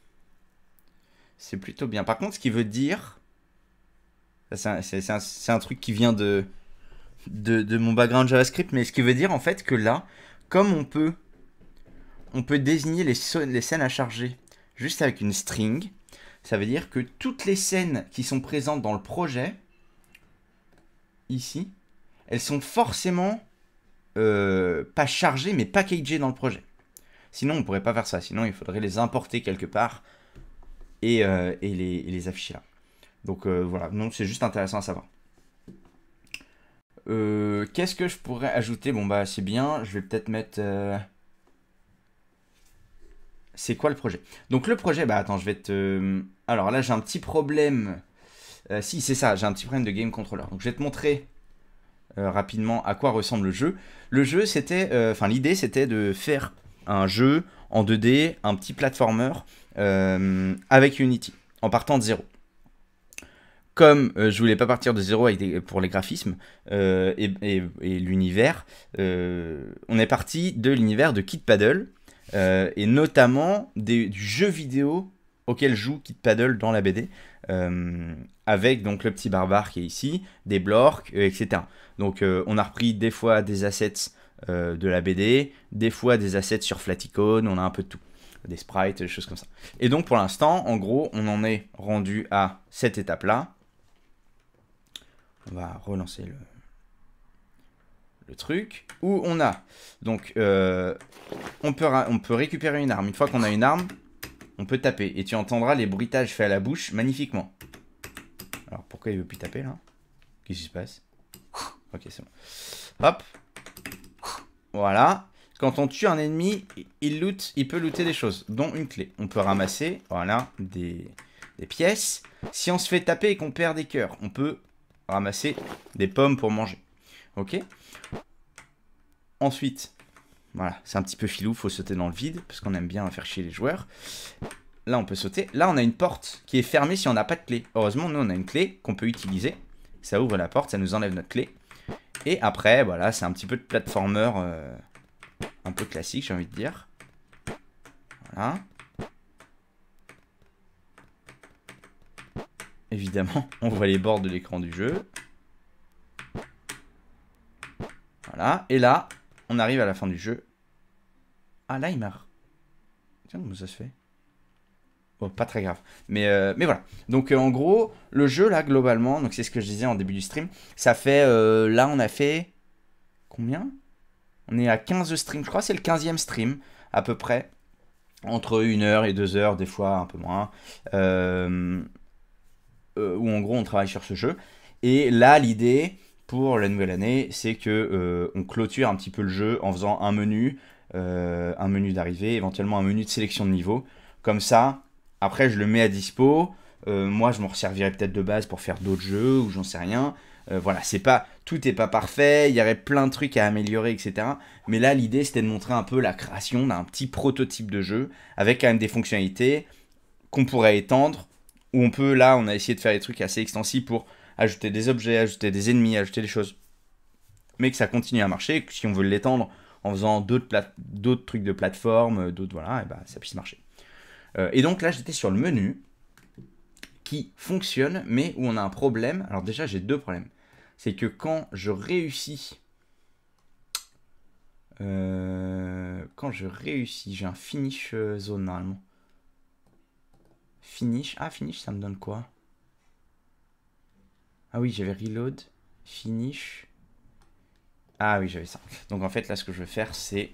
C'est plutôt bien. Par contre, ce qui veut dire... C'est un truc qui vient de mon background JavaScript. Mais ce qui veut dire en fait que là, comme on peut désigner les scènes à charger juste avec une string, ça veut dire que toutes les scènes qui sont présentes dans le projet, ici, elles sont forcément pas chargées, mais packagées dans le projet. Sinon, on ne pourrait pas faire ça. Sinon, il faudrait les importer quelque part et les afficher là. Donc voilà, non, c'est juste intéressant à savoir. Qu'est-ce que je pourrais ajouter? Bon, bah, c'est bien. Je vais peut-être mettre... C'est quoi le projet? Donc le projet, bah attends, je vais te... Alors là, j'ai un petit problème. Si, c'est ça, j'ai un petit problème de game controller. Donc je vais te montrer rapidement à quoi ressemble le jeu. Le jeu, c'était... Enfin, l'idée, c'était de faire un jeu en 2D, un petit platformer avec Unity, en partant de zéro. Comme je voulais pas partir de zéro pour les graphismes et l'univers, on est parti de l'univers de Kid Paddle, et notamment du jeu vidéo auquel joue Kid Paddle dans la BD, avec donc le petit barbare qui est ici, des blorks, etc. Donc on a repris des fois des assets de la BD, des fois des assets sur Flaticone, on a un peu de tout. Des sprites, des choses comme ça. Et donc pour l'instant, en gros, on en est rendu à cette étape-là. On va relancer le truc. Où on a, donc, on peut récupérer une arme. Une fois qu'on a une arme, on peut taper. Et tu entendras les bruitages faits à la bouche magnifiquement. Alors pourquoi il veut plus taper là? Qu'est-ce qui se passe? Ok, c'est bon. Hop. Voilà. Quand on tue un ennemi, il peut looter des choses, dont une clé. On peut ramasser, voilà, des pièces. Si on se fait taper et qu'on perd des cœurs, on peut ramasser des pommes pour manger. Ok. Ensuite, voilà, c'est un petit peu filou, faut sauter dans le vide, parce qu'on aime bien faire chier les joueurs. Là, on peut sauter. Là, on a une porte qui est fermée si on n'a pas de clé. Heureusement, nous, on a une clé qu'on peut utiliser. Ça ouvre la porte, ça nous enlève notre clé. Et après, voilà, c'est un petit peu de platformer un peu classique, j'ai envie de dire. Voilà. Évidemment, on voit les bords de l'écran du jeu. Voilà. Et là, on arrive à la fin du jeu. Ah, là, il m'a... Tiens, comment ça se fait? Bon, pas très grave. Mais voilà. Donc en gros, le jeu là, globalement, donc c'est ce que je disais en début du stream, ça fait... là, on a fait... Combien? On est à 15 streams. Je crois que c'est le 15e stream, à peu près. Entre 1 heure et 2 heures, des fois un peu moins. Euh, où en gros, on travaille sur ce jeu. Et là, l'idée pour la nouvelle année, c'est que on clôture un petit peu le jeu en faisant un menu d'arrivée, éventuellement un menu de sélection de niveau. Comme ça, après, je le mets à dispo. Moi, je m'en resservirai peut-être de base pour faire d'autres jeux ou j'en sais rien. Voilà, c'est pas, tout est pas parfait. Il y aurait plein de trucs à améliorer, etc. Mais là, l'idée, c'était de montrer un peu la création d'un petit prototype de jeu avec quand même des fonctionnalités qu'on pourrait étendre. Où on peut, là, on a essayé de faire des trucs assez extensifs pour ajouter des objets, ajouter des ennemis, ajouter des choses. Mais que ça continue à marcher. Que si on veut l'étendre en faisant d'autres trucs de plateforme, d'autres, voilà, et bah, ça puisse marcher. Et donc là, j'étais sur le menu qui fonctionne, mais où on a un problème. Alors déjà, j'ai deux problèmes. C'est que quand je réussis... j'ai un finish zone normalement. Finish. Ah, finish, ça me donne quoi? Ah oui, j'avais reload, finish. Ah oui, j'avais ça. Donc en fait, là, ce que je vais faire, c'est...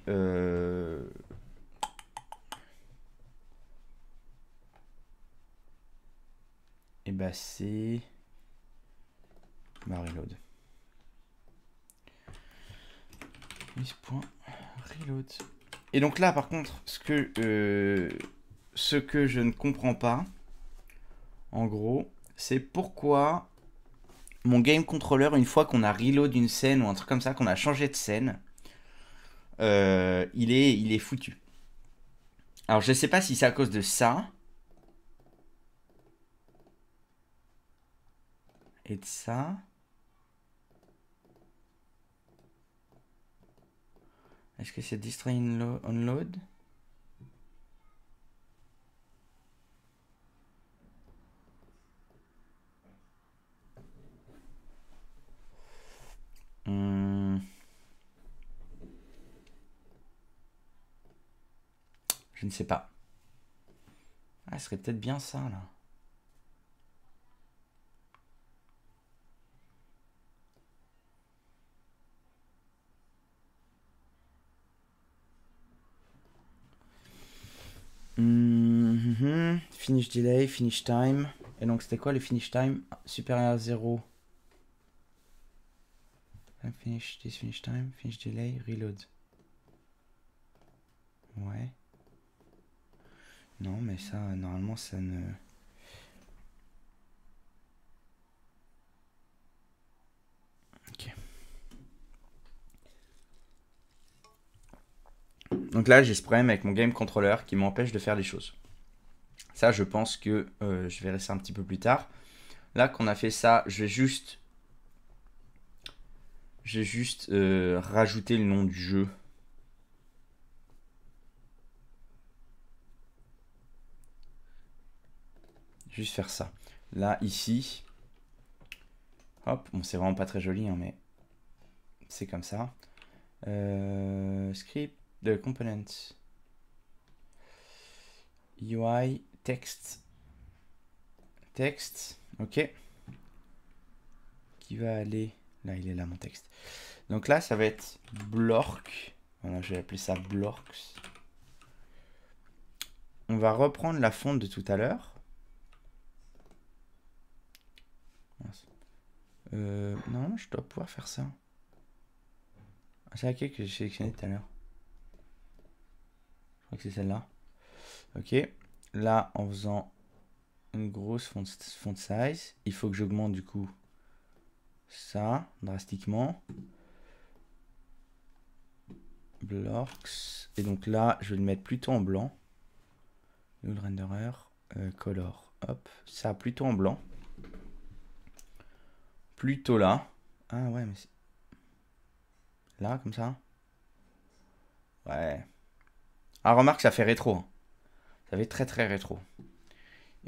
Et bah, c'est... Bah, reload. Reload. Et donc là, par contre, ce que je ne comprends pas, en gros, c'est pourquoi mon game controller, une fois qu'on a reload une scène ou un truc comme ça, qu'on a changé de scène, il est foutu. Alors je sais pas si c'est à cause de ça. Et de ça. Est-ce que c'est Destroy Unload? Je ne sais pas. Ah, ce serait peut-être bien ça, là. Finish delay, finish time. Et donc, c'était quoi le finish time? Supérieur à 0. Finish this, finish time, finish delay, reload. Ouais. Non, mais ça, normalement, ça ne... Ok. Donc là, j'ai ce problème avec mon game controller qui m'empêche de faire des choses. Ça, je pense que je verrai ça un petit peu plus tard. Là, qu'on a fait ça, je vais juste rajouter le nom du jeu. Juste faire ça. Là, ici. Hop, bon, c'est vraiment pas très joli, hein, mais c'est comme ça. Script, de component. UI, text. Texte, ok. Qui va aller... Là, il est là, mon texte. Donc là, ça va être Blork. Voilà, je vais appeler ça Blorks. On va reprendre la fonte de tout à l'heure. Non, je dois pouvoir faire ça. C'est laquelle que j'ai sélectionné tout à l'heure? Je crois que c'est celle-là. Ok. Là, en faisant une grosse font size, il faut que j'augmente du coup ça drastiquement. Blocks. Et donc là, je vais le mettre plutôt en blanc. Le renderer, color. Hop, ça plutôt en blanc. Plutôt là. Ah ouais, mais c'est... Là, comme ça. Ouais. Ah, remarque, ça fait rétro. Hein. Ça fait très très rétro.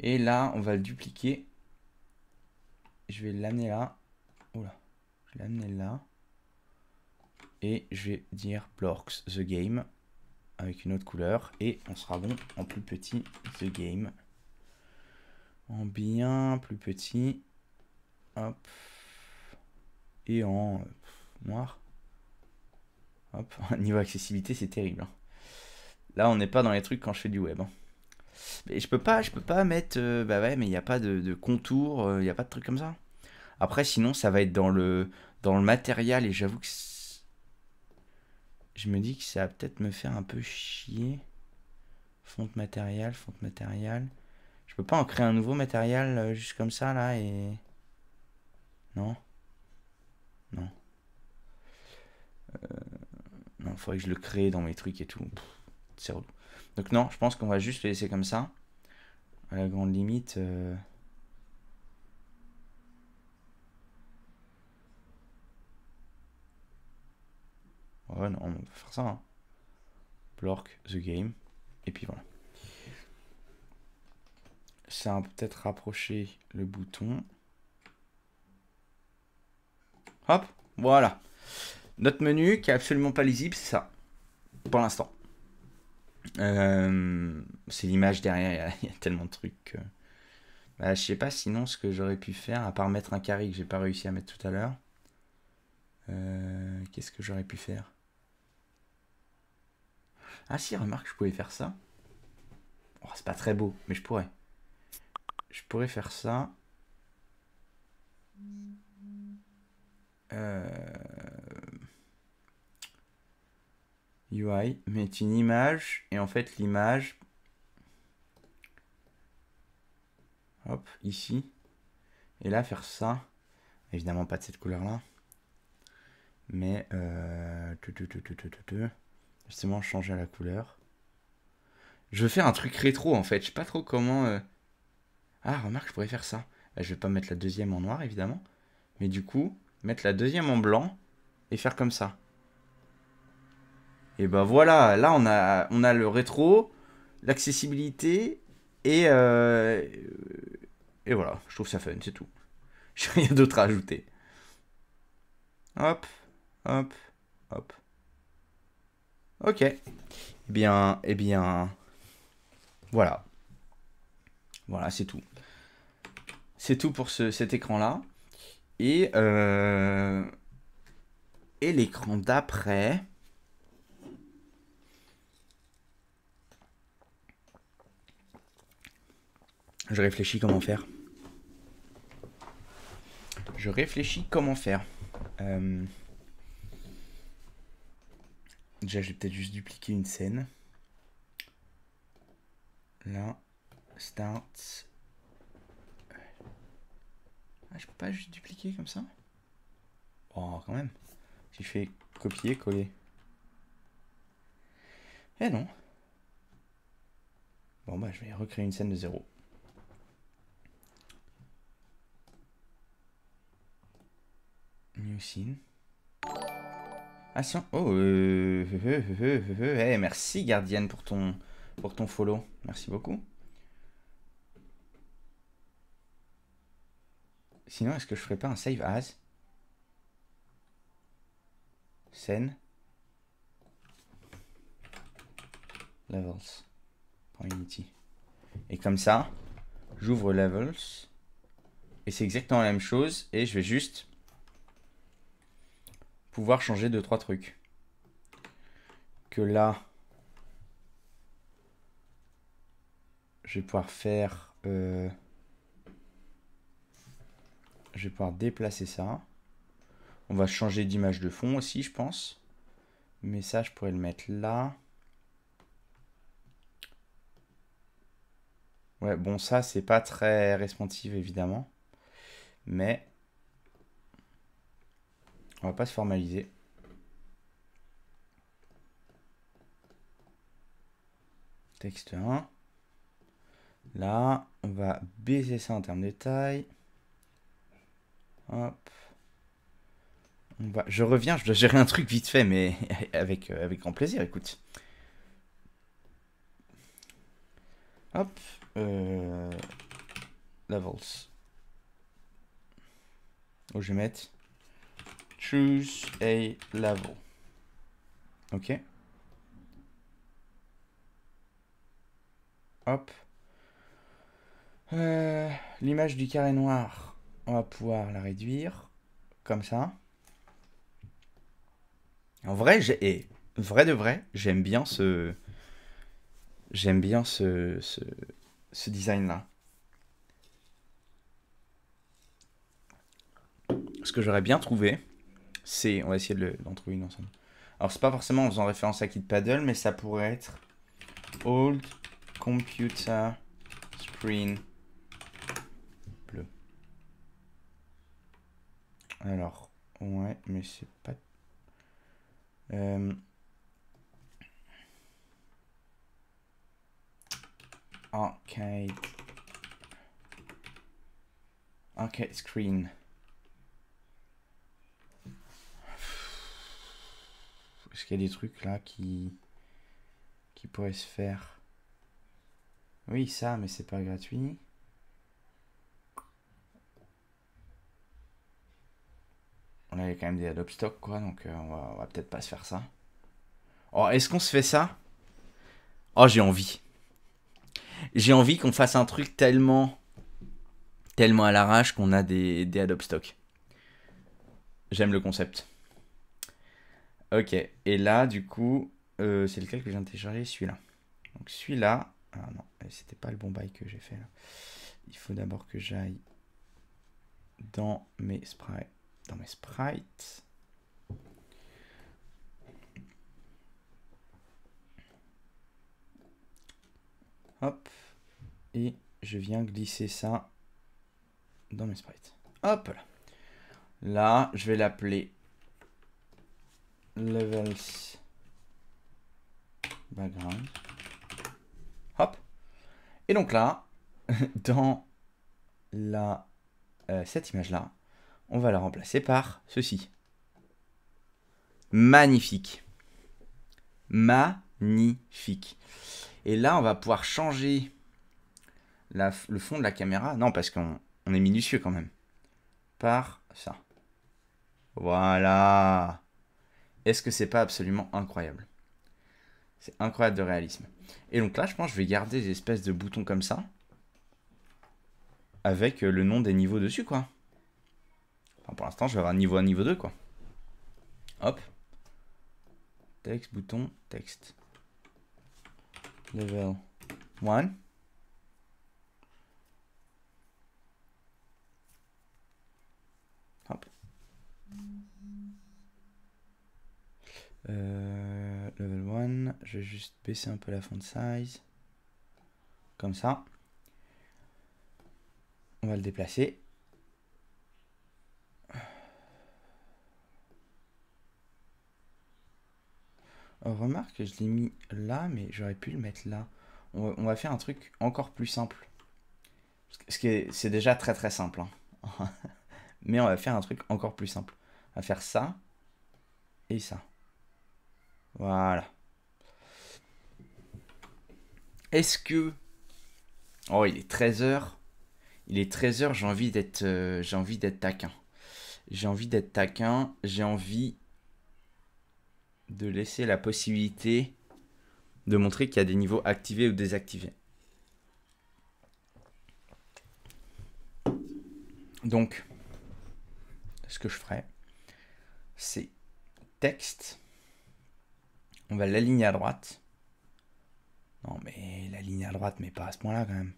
Et là, on va le dupliquer. Je vais l'amener là. Oula. Je vais l'amener là. Et je vais dire Blorks The Game. Avec une autre couleur. Et on sera bon en plus petit The Game. En bien plus petit. Hop. Et en noir. Hop. Niveau accessibilité, c'est terrible. Hein. Là, on n'est pas dans les trucs quand je fais du web. Hein. Mais je peux pas mettre... bah ouais, mais il n'y a pas de contour, il n'y a pas de truc comme ça. Après, sinon, ça va être dans le matériel et j'avoue que... Je me dis que ça va peut-être me faire un peu chier. Fonte matériel, fonte matériel. Je peux pas en créer un nouveau matériel juste comme ça, là, et... Non. Non. Non, faudrait que je le crée dans mes trucs et tout. C'est relou. Donc non, je pense qu'on va juste le laisser comme ça. À la grande limite... Ouais, non, on va faire ça. Hein. Blork the game. Et puis voilà. Ça va peut-être rapprocher le bouton. Hop, voilà. Notre menu qui est absolument pas lisible, c'est ça. Pour l'instant. C'est l'image derrière, il y a tellement de trucs que... Bah, je sais pas sinon ce que j'aurais pu faire, à part mettre un carré que j'ai pas réussi à mettre tout à l'heure. Qu'est-ce que j'aurais pu faire? Ah si, remarque, je pouvais faire ça. Oh, c'est pas très beau, mais je pourrais. Je pourrais faire ça. UI, mettre une image, et en fait l'image... Hop, ici. Et là, faire ça. Évidemment pas de cette couleur-là. Mais... Justement, changer la couleur. Je veux faire un truc rétro, en fait. Je sais pas trop comment... Ah, remarque, je pourrais faire ça. Là, je vais pas mettre la deuxième en noir, évidemment. Mais du coup, mettre la deuxième en blanc et faire comme ça. Et ben voilà, là, on a le rétro, l'accessibilité et voilà. Je trouve ça fun, c'est tout. J'ai rien d'autre à ajouter. Hop, hop, hop. Ok. Eh bien, voilà. Voilà, c'est tout. C'est tout pour cet écran-là. Et l'écran d'après. Je réfléchis comment faire. Déjà, je vais peut-être juste dupliquer une scène. Là, start. Ah, je peux pas juste dupliquer comme ça? Oh, quand même. Si je fais copier, coller. Eh non. Bon, bah, je vais recréer une scène de zéro. New scene. Ah, si. Oh, hey, merci, Gardienne, pour ton follow. Merci beaucoup. Sinon, est-ce que je ferais pas un save as? Scène. Levels.unity. Et comme ça, j'ouvre levels. Et c'est exactement la même chose. Et je vais juste pouvoir changer 2-3 trucs. Que là, je vais pouvoir faire... je vais pouvoir déplacer ça. On va changer d'image de fond aussi, je pense. Mais ça, je pourrais le mettre là. Ouais, bon, ça, c'est pas très responsive, évidemment. Mais on va pas se formaliser. Texte 1. Là, on va baisser ça en termes de taille. Hop. Je reviens, je dois gérer un truc vite fait, mais avec grand plaisir, écoute. Hop. Levels. Où je vais mettre choose a level. Ok. Hop. L'image du carré noir, on va pouvoir la réduire comme ça. En vrai, vrai de vrai, j'aime bien ce design-là. Ce que j'aurais bien trouvé, c'est, on va essayer d'en trouver une ensemble. Alors c'est pas forcément en faisant référence à Kid Paddle, mais ça pourrait être Old Computer Screen bleu. Alors, ouais, mais c'est pas... Arcade Screen. Est-ce qu'il y a des trucs là qui pourraient se faire? Oui, ça, mais c'est pas gratuit. On avait quand même des Adobe Stock, quoi, donc on va peut-être pas se faire ça. Oh, est-ce qu'on se fait ça? Oh, j'ai envie. J'ai envie qu'on fasse un truc tellement à l'arrache qu'on a des Adobe Stock. J'aime le concept. Ok, et là, du coup, c'est lequel que je viens de télécharger? Celui-là. Donc celui-là... Ah non, c'était pas le bon bail que j'ai fait là. Il faut d'abord que j'aille dans mes sprites. Hop. Et je viens glisser ça dans mes sprites. Hop là. Là, je vais l'appeler Levels Background. Hop. Et donc là, dans cette image-là, on va la remplacer par ceci. Magnifique. Magnifique. Et là, on va pouvoir changer le fond de la caméra. Non, parce qu'on est minutieux quand même. Par ça. Voilà. Est-ce que c'est pas absolument incroyable? C'est incroyable de réalisme. Et donc là, je pense que je vais garder des espèces de boutons comme ça. Avec le nom des niveaux dessus, quoi. Enfin, pour l'instant, je vais avoir niveau 1, niveau 2, quoi. Hop. Texte, bouton, texte. Level 1. Hop. Level 1. Je vais juste baisser un peu la font size. Comme ça. On va le déplacer. Oh, remarque que je l'ai mis là, mais j'aurais pu le mettre là. On va faire un truc encore plus simple. C'est déjà très très simple. Hein. Mais on va faire un truc encore plus simple. On va faire ça et ça. Voilà. Est-ce que... Oh, il est 13h. Il est 13h, j'ai envie d'être taquin. J'ai envie d'être taquin. J'ai envie de laisser la possibilité de montrer qu'il y a des niveaux activés ou désactivés. Donc, ce que je ferai, c'est texte. On va l'aligner à droite. Non, mais la ligne à droite, mais pas à ce point-là quand même.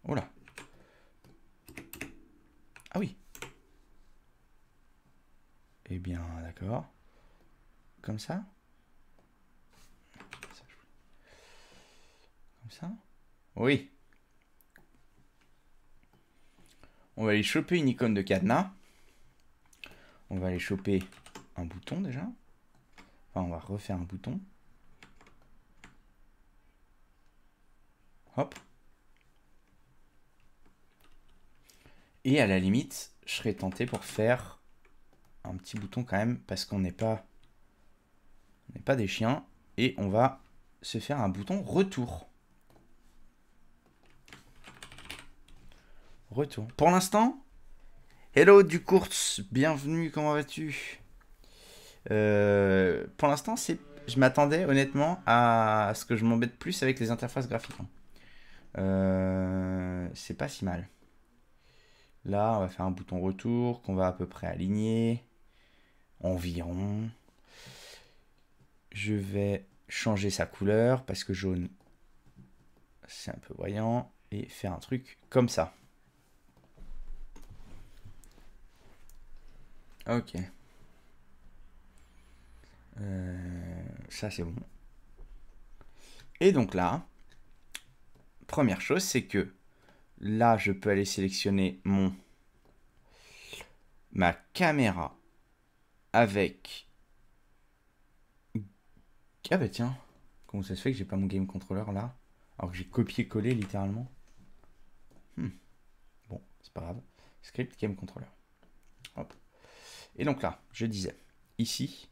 Oh là. Ah oui. Eh bien, d'accord. Comme ça. Comme ça. Oui. On va aller choper une icône de cadenas. On va aller choper un bouton déjà. Enfin, on va refaire un bouton. Hop. Et à la limite, je serais tenté pour faire un petit bouton quand même, parce qu'on n'est pas des chiens. Et on va se faire un bouton retour. Retour. Pour l'instant, hello du Kurtz, bienvenue, comment vas-tu? Pour l'instant, je m'attendais honnêtement à ce que je m'embête plus avec les interfaces graphiques. C'est pas si mal. Là, on va faire un bouton retour qu'on va à peu près aligner. Environ. Je vais changer sa couleur parce que jaune, c'est un peu voyant. Et faire un truc comme ça. Ok. Ça, c'est bon. Et donc là, première chose, c'est que là, je peux aller sélectionner ma caméra avec... Ah bah tiens, comment ça se fait que j'ai pas mon game controller là? Alors que j'ai copié-collé littéralement. Bon, c'est pas grave. Script game controller. Hop. Et donc là, je disais, ici,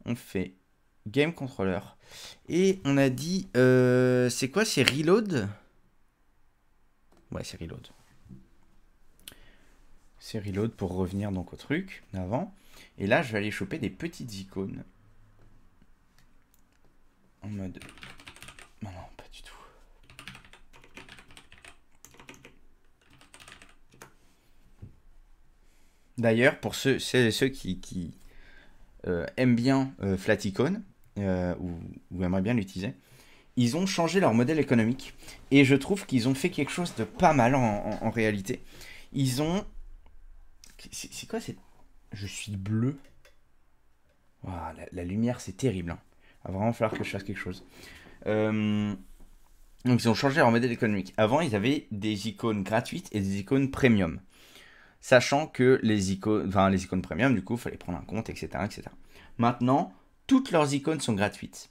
on fait game controller. Et on a dit, c'est quoi? C'est reload? Ouais, c'est reload. C'est reload pour revenir donc au truc d'avant. Et là, je vais aller choper des petites icônes. En mode... Non, non, pas du tout. D'ailleurs, pour ceux qui aiment bien Flaticone, ou aimeraient bien l'utiliser, ils ont changé leur modèle économique. Et je trouve qu'ils ont fait quelque chose de pas mal en réalité. Ils ont... C'est quoi cette... Je suis bleu. Wow, la lumière, c'est terrible. Hein. Il va vraiment falloir que je fasse quelque chose. Donc, ils ont changé leur modèle économique. Avant, ils avaient des icônes gratuites et des icônes premium. Sachant que les icônes premium, du coup, il fallait prendre un compte, etc., etc. Maintenant, toutes leurs icônes sont gratuites.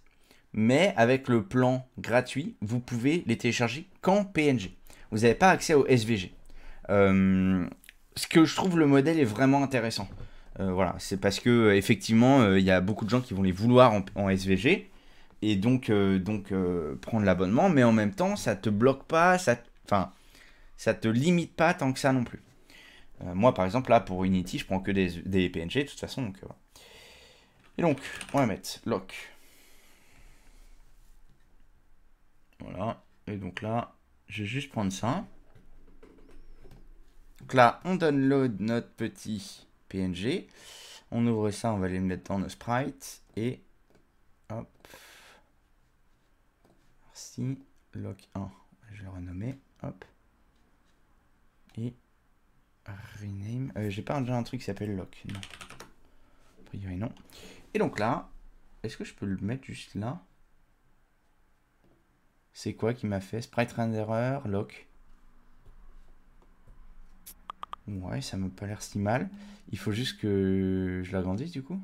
Mais avec le plan gratuit, vous pouvez les télécharger qu'en PNG. Vous n'avez pas accès au SVG. Ce que je trouve le modèle est vraiment intéressant. Voilà, c'est parce que effectivement, il y a beaucoup de gens qui vont les vouloir en SVG et donc prendre l'abonnement, mais en même temps, ça te bloque pas, ça te limite pas tant que ça non plus. Moi, par exemple, là, pour Unity, je prends que des PNG, de toute façon. Donc, voilà. Et donc, on va mettre lock. Voilà. Et donc là, je vais juste prendre ça. Donc là, on download notre petit PNG. On ouvre ça, on va aller le mettre dans nos sprites. Et hop. Merci. Lock 1. Je vais le renommer. Hop. Et rename. J'ai pas déjà un truc qui s'appelle lock. Non. A priori, non. Et donc là, est-ce que je peux le mettre juste là? C'est quoi qui m'a fait? Sprite renderer, lock. Ouais, ça m'a pas l'air si mal. Il faut juste que je l'agrandisse du coup.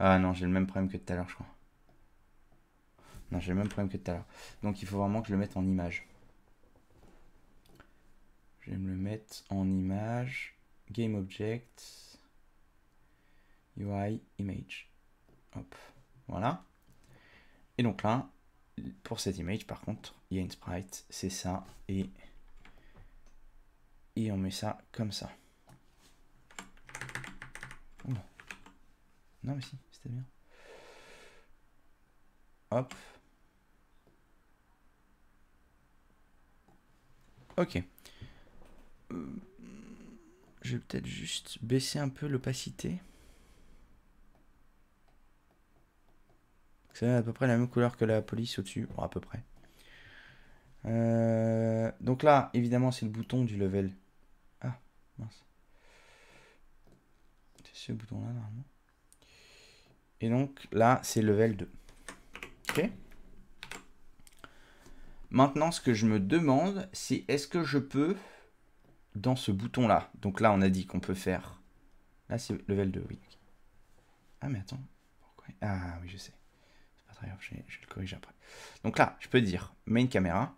Ah non, j'ai le même problème que tout à l'heure, je crois. Non, j'ai le même problème que tout à l'heure. Donc il faut vraiment que je le mette en image. Je vais me le mettre en image. Game Object. UI Image. Hop. Voilà. Et donc là, pour cette image, par contre, il y a une sprite. C'est ça. Et on met ça comme ça. Oh. Non mais si, c'était bien. Hop. Ok. Je vais peut-être juste baisser un peu l'opacité. C'est à peu près la même couleur que la police au-dessus. Bon, à peu près. Donc là, évidemment, c'est le bouton du level. Ah, mince. C'est ce bouton-là, normalement. Et donc, là, c'est level 2. Ok. Maintenant, ce que je me demande, c'est est-ce que je peux, dans ce bouton-là, donc là, on a dit qu'on peut faire... Là, c'est level 2, oui. Ah, mais attends. Pourquoi? Ah, oui, je sais. C'est pas très grave, je vais le corriger après. Donc là, je peux dire main camera.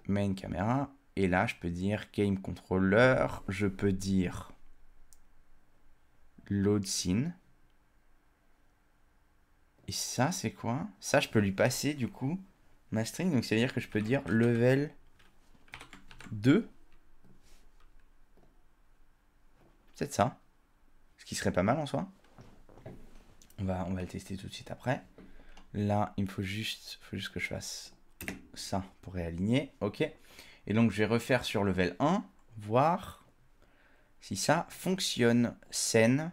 Main camera. Et là, je peux dire game controller. Je peux dire load scene. Et ça, c'est quoi? Ça, je peux lui passer, du coup, ma string. Donc, ça veut dire que je peux dire level 2. C'est ça. Ce qui serait pas mal en soi. On va le tester tout de suite après. Là, il me faut juste que je fasse ça pour réaligner. Ok. Et donc, je vais refaire sur level 1, voir si ça fonctionne. Scène.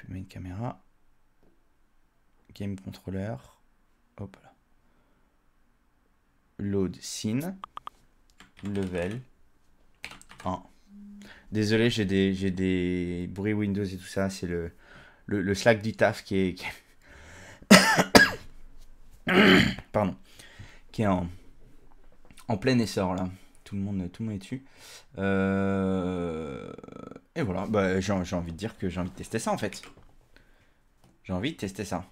Main caméra. Game controller. Hop là. Load scene. Level 1. Désolé, j'ai des bruits Windows et tout ça. C'est le Slack du taf pardon, qui est en plein essor là. Tout le monde est dessus. Et voilà, bah, j'ai envie de dire que j'ai envie de tester ça en fait. J'ai envie de tester ça.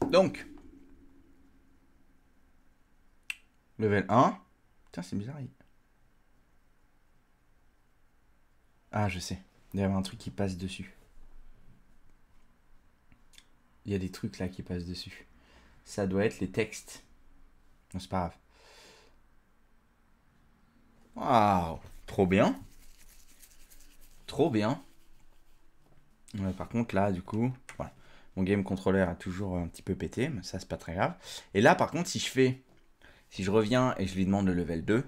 Donc, level 1. Putain, c'est bizarre. Ah, je sais. Il y avait un truc qui passe dessus. Il y a des trucs là qui passent dessus. Ça doit être les textes. Non, c'est pas grave. Waouh, trop bien. Trop bien. Ouais, par contre, là, du coup, voilà. Mon game controller a toujours un petit peu pété, mais ça, c'est pas très grave. Et là, par contre, si je reviens et je lui demande le level 2,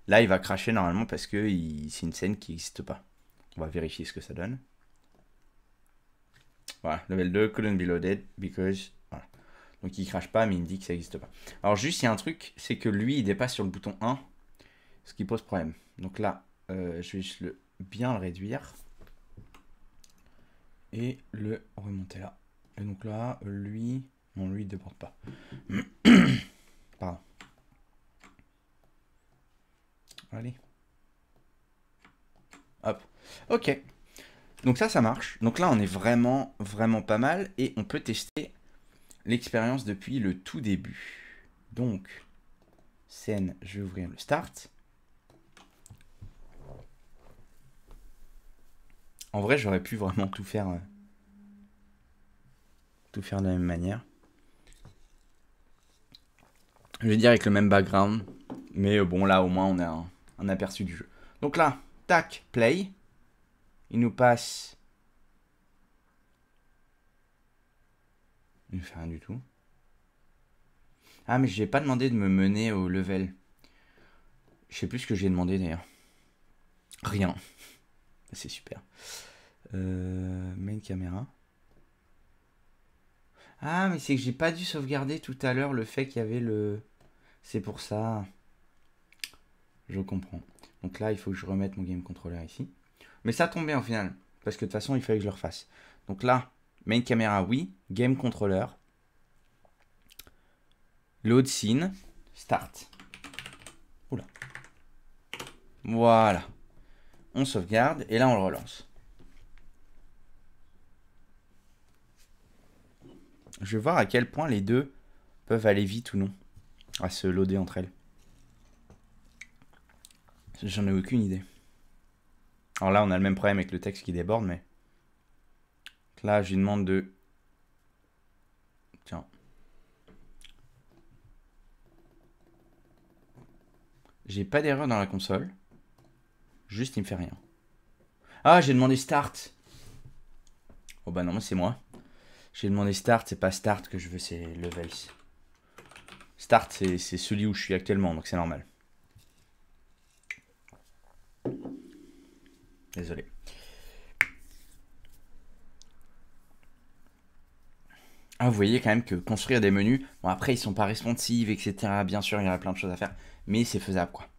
là, il va cracher normalement parce que c'est une scène qui n'existe pas. On va vérifier ce que ça donne. Voilà, level 2, couldn't be loaded because... Voilà. Donc, il crache pas, mais il me dit que ça n'existe pas. Alors, juste, il y a un truc, c'est que lui, il dépasse sur le bouton 1, ce qui pose problème. Donc là, je vais juste bien le réduire. Et le remonter là. Et donc là, lui... Non, lui, il ne déborde pas. Pardon. Allez. Hop. Ok. Donc ça marche. Donc là, on est vraiment, vraiment pas mal. Et on peut tester l'expérience depuis le tout début. Donc, scène, je vais ouvrir le start. En vrai, j'aurais pu vraiment tout faire de la même manière. Je vais dire avec le même background. Mais bon, là, au moins, on a un aperçu du jeu. Donc là, tac, play. Il nous passe... Il ne fait rien du tout. Ah, mais je n'ai pas demandé de me mener au level. Je sais plus ce que j'ai demandé d'ailleurs. Rien. C'est super. Main caméra. Ah, mais c'est que j'ai pas dû sauvegarder tout à l'heure le fait qu'il y avait le... C'est pour ça. Je comprends. Donc là, il faut que je remette mon game controller ici. Mais ça tombe bien au final. Parce que de toute façon, il fallait que je le refasse. Donc là, main caméra, oui. Game controller. Load scene. Start. Oula. Voilà. On sauvegarde. Et là, on le relance. Je vais voir à quel point les deux peuvent aller vite ou non. À se loader entre elles. J'en ai aucune idée. Alors là, on a le même problème avec le texte qui déborde, mais... Là, je lui demande de... Tiens. J'ai pas d'erreur dans la console. Juste, il me fait rien. Ah, j'ai demandé start. Oh bah non, c'est moi. J'ai demandé start, c'est pas start que je veux, c'est levels. Start, c'est celui où je suis actuellement, donc c'est normal. Désolé. Ah, vous voyez quand même que construire des menus, bon après ils sont pas responsives, etc. Bien sûr, il y a plein de choses à faire, mais c'est faisable quoi.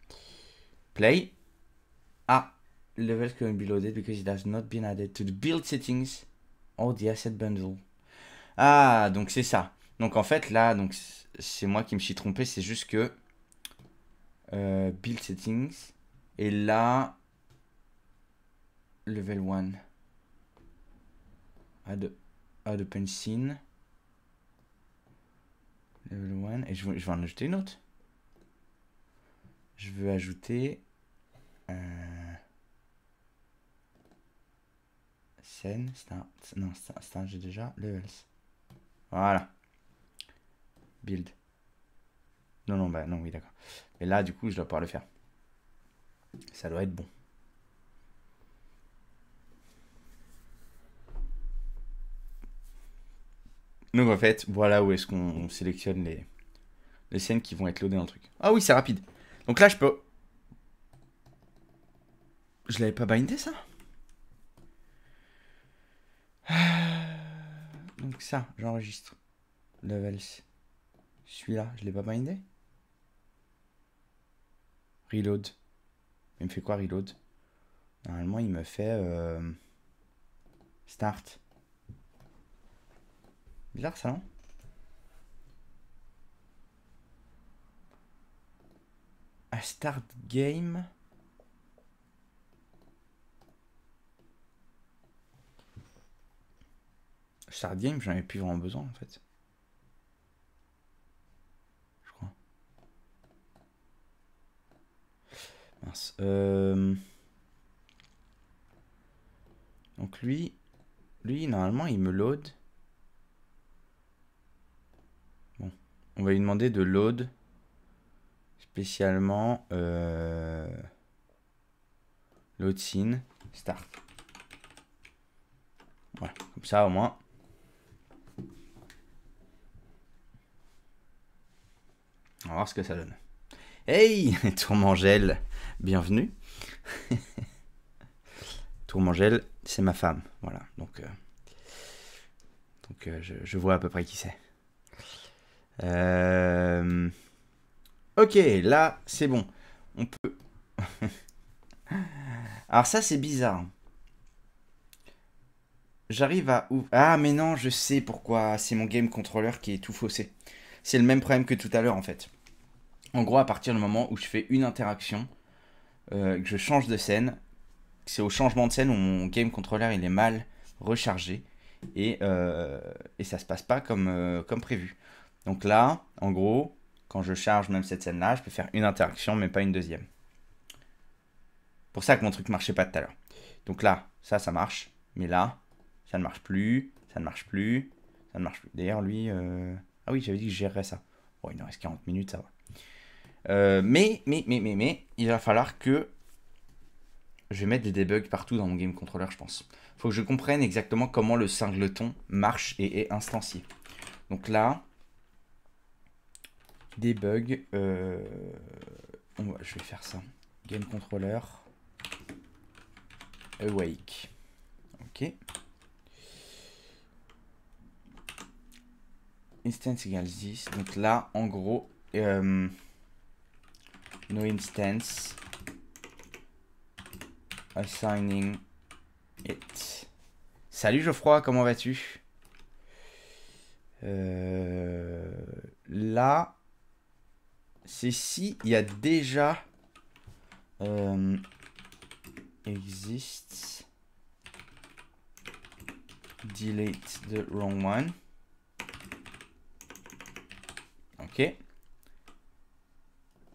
Play. Ah, levels can be loaded because it has not been added to the build settings or the asset bundle. Ah, donc c'est ça. Donc en fait là, donc c'est moi qui me suis trompé, c'est juste que build settings et là level 1 add open scene level 1 et je vais en ajouter une autre. Je veux ajouter scène start. Non, start j'ai déjà levels. Voilà. Build. Non, non, bah non, oui, d'accord. Mais là, du coup, je dois pouvoir le faire. Ça doit être bon. Donc en fait, voilà où est-ce qu'on sélectionne les scènes qui vont être loadées dans le truc. Ah oui, c'est rapide. Donc là, je peux... Je l'avais pas bindé, ça? Donc ça, j'enregistre. Levels. Celui-là, je l'ai pas bindé? Reload. Il me fait quoi, reload? Normalement, il me fait... Start. Bizarre, ça, non? Ah, start game... Start game, j'en avais plus vraiment besoin, en fait. Je crois. Mince. Donc lui, normalement, il me load. Bon. On va lui demander de load spécialement load scene start. Voilà, comme ça au moins. On va voir ce que ça donne. Hey, Tourmangelle, bienvenue. Tourmangelle, c'est ma femme, voilà. Donc je vois à peu près qui c'est. Ok, là, c'est bon. On peut... Alors ça, c'est bizarre. J'arrive à... Ah, mais non, je sais pourquoi. C'est mon game controller qui est tout faussé. C'est le même problème que tout à l'heure, en fait. En gros, à partir du moment où je fais une interaction, que je change de scène, c'est au changement de scène où mon game controller il est mal rechargé et ça se passe pas comme prévu. Donc là, en gros, quand je charge même cette scène-là, je peux faire une interaction mais pas une deuxième. Pour ça que mon truc marchait pas tout à l'heure. Donc là, ça marche, mais là, ça ne marche plus, ça ne marche plus, ça ne marche plus. D'ailleurs, lui, ah oui, j'avais dit que je gérerais ça. Bon, il nous reste 40 minutes, ça va. Mais, il va falloir que je vais mettre des debugs partout dans mon game controller, je pense. Il faut que je comprenne exactement comment le singleton marche et est instancié. Donc là, debug, je vais faire ça. Game controller, awake. Ok. Instance égale 10. Donc là, en gros, no instance assigning it. Salut Geoffroy, comment vas-tu? Là, c'est si il y a déjà exists delete the wrong one. Ok.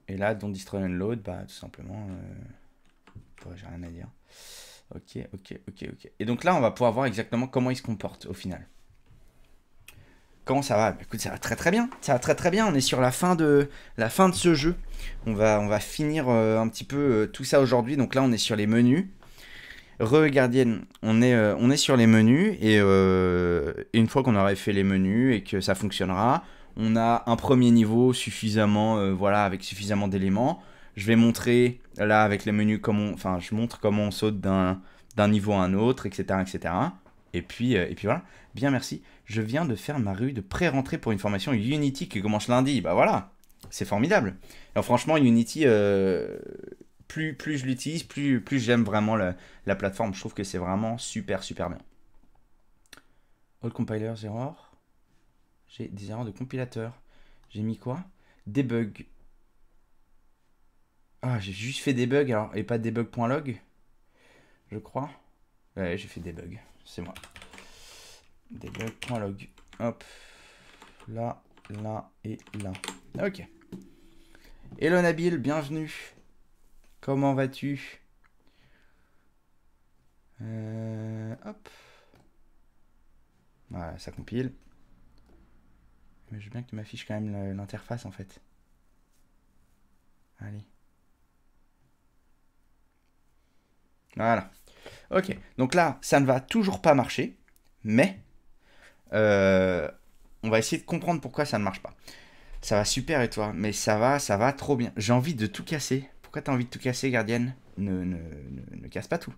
Et là, don't destroy and load, bah tout simplement, j'ai rien à dire. Ok. Et donc là, on va pouvoir voir exactement comment il se comporte au final. Comment ça va? Bah, écoute, ça va très très bien. Ça va très très bien. On est sur la fin de ce jeu. On va finir un petit peu tout ça aujourd'hui. Donc là, on est sur les menus. Gardienne, on est sur les menus et une fois qu'on aura fait les menus et que ça fonctionnera, on a un premier niveau suffisamment, voilà, avec suffisamment d'éléments. Je vais montrer là avec les menus je montre comment on saute d'un niveau à un autre, etc., etc. Et puis voilà. Bien, merci. Je viens de faire ma rue de pré-rentrée pour une formation Unity qui commence lundi. Bah voilà, c'est formidable. Alors franchement, Unity, plus je l'utilise, plus j'aime vraiment la plateforme. Je trouve que c'est vraiment super bien. All compilers error. J'ai des erreurs de compilateur. J'ai mis quoi? Debug. Ah, j'ai juste fait debug alors, et pas debug.log, je crois. Ouais, j'ai fait debug. C'est moi. Debug.log. Hop. Là et là. Ok. Hello Nabil, bienvenue. Comment vas-tu? Hop. Voilà, ça compile. Mais je veux bien que tu m'affiches quand même l'interface en fait. Allez. Voilà. Ok. Donc là, ça ne va toujours pas marcher. Mais on va essayer de comprendre pourquoi ça ne marche pas. Ça va super et toi? Mais ça va trop bien. J'ai envie de tout casser. Pourquoi t'as envie de tout casser, gardienne? Ne casse pas tout.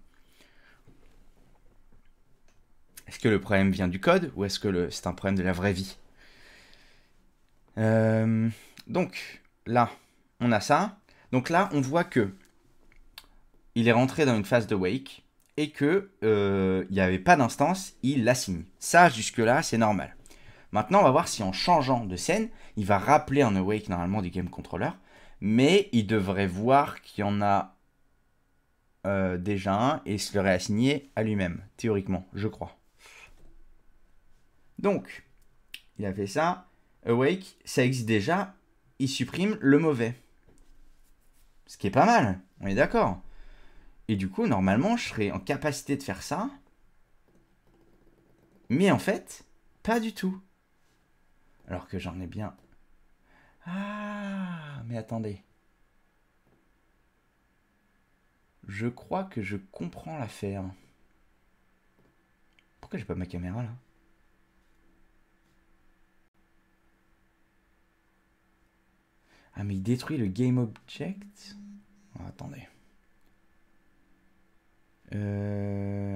Est-ce que le problème vient du code ou est-ce que c'est un problème de la vraie vie? Donc, là, on a ça. Donc là, on voit que il est rentré dans une phase de wake et que il n'y avait pas d'instance, il l'assigne. Ça, jusque-là, c'est normal. Maintenant, on va voir si en changeant de scène, il va rappeler un awake normalement du game controller, mais il devrait voir qu'il y en a déjà un et se le réassigner à lui-même, théoriquement, je crois. Donc, il a fait ça. Awake, ça existe déjà. Il supprime le mauvais. Ce qui est pas mal, on est d'accord. Et du coup, normalement, je serais en capacité de faire ça. Mais en fait, pas du tout. Alors que j'en ai bien... Ah, mais attendez. Je crois que je comprends l'affaire. Pourquoi j'ai pas ma caméra là? Ah, mais il détruit le game object. Oh, attendez.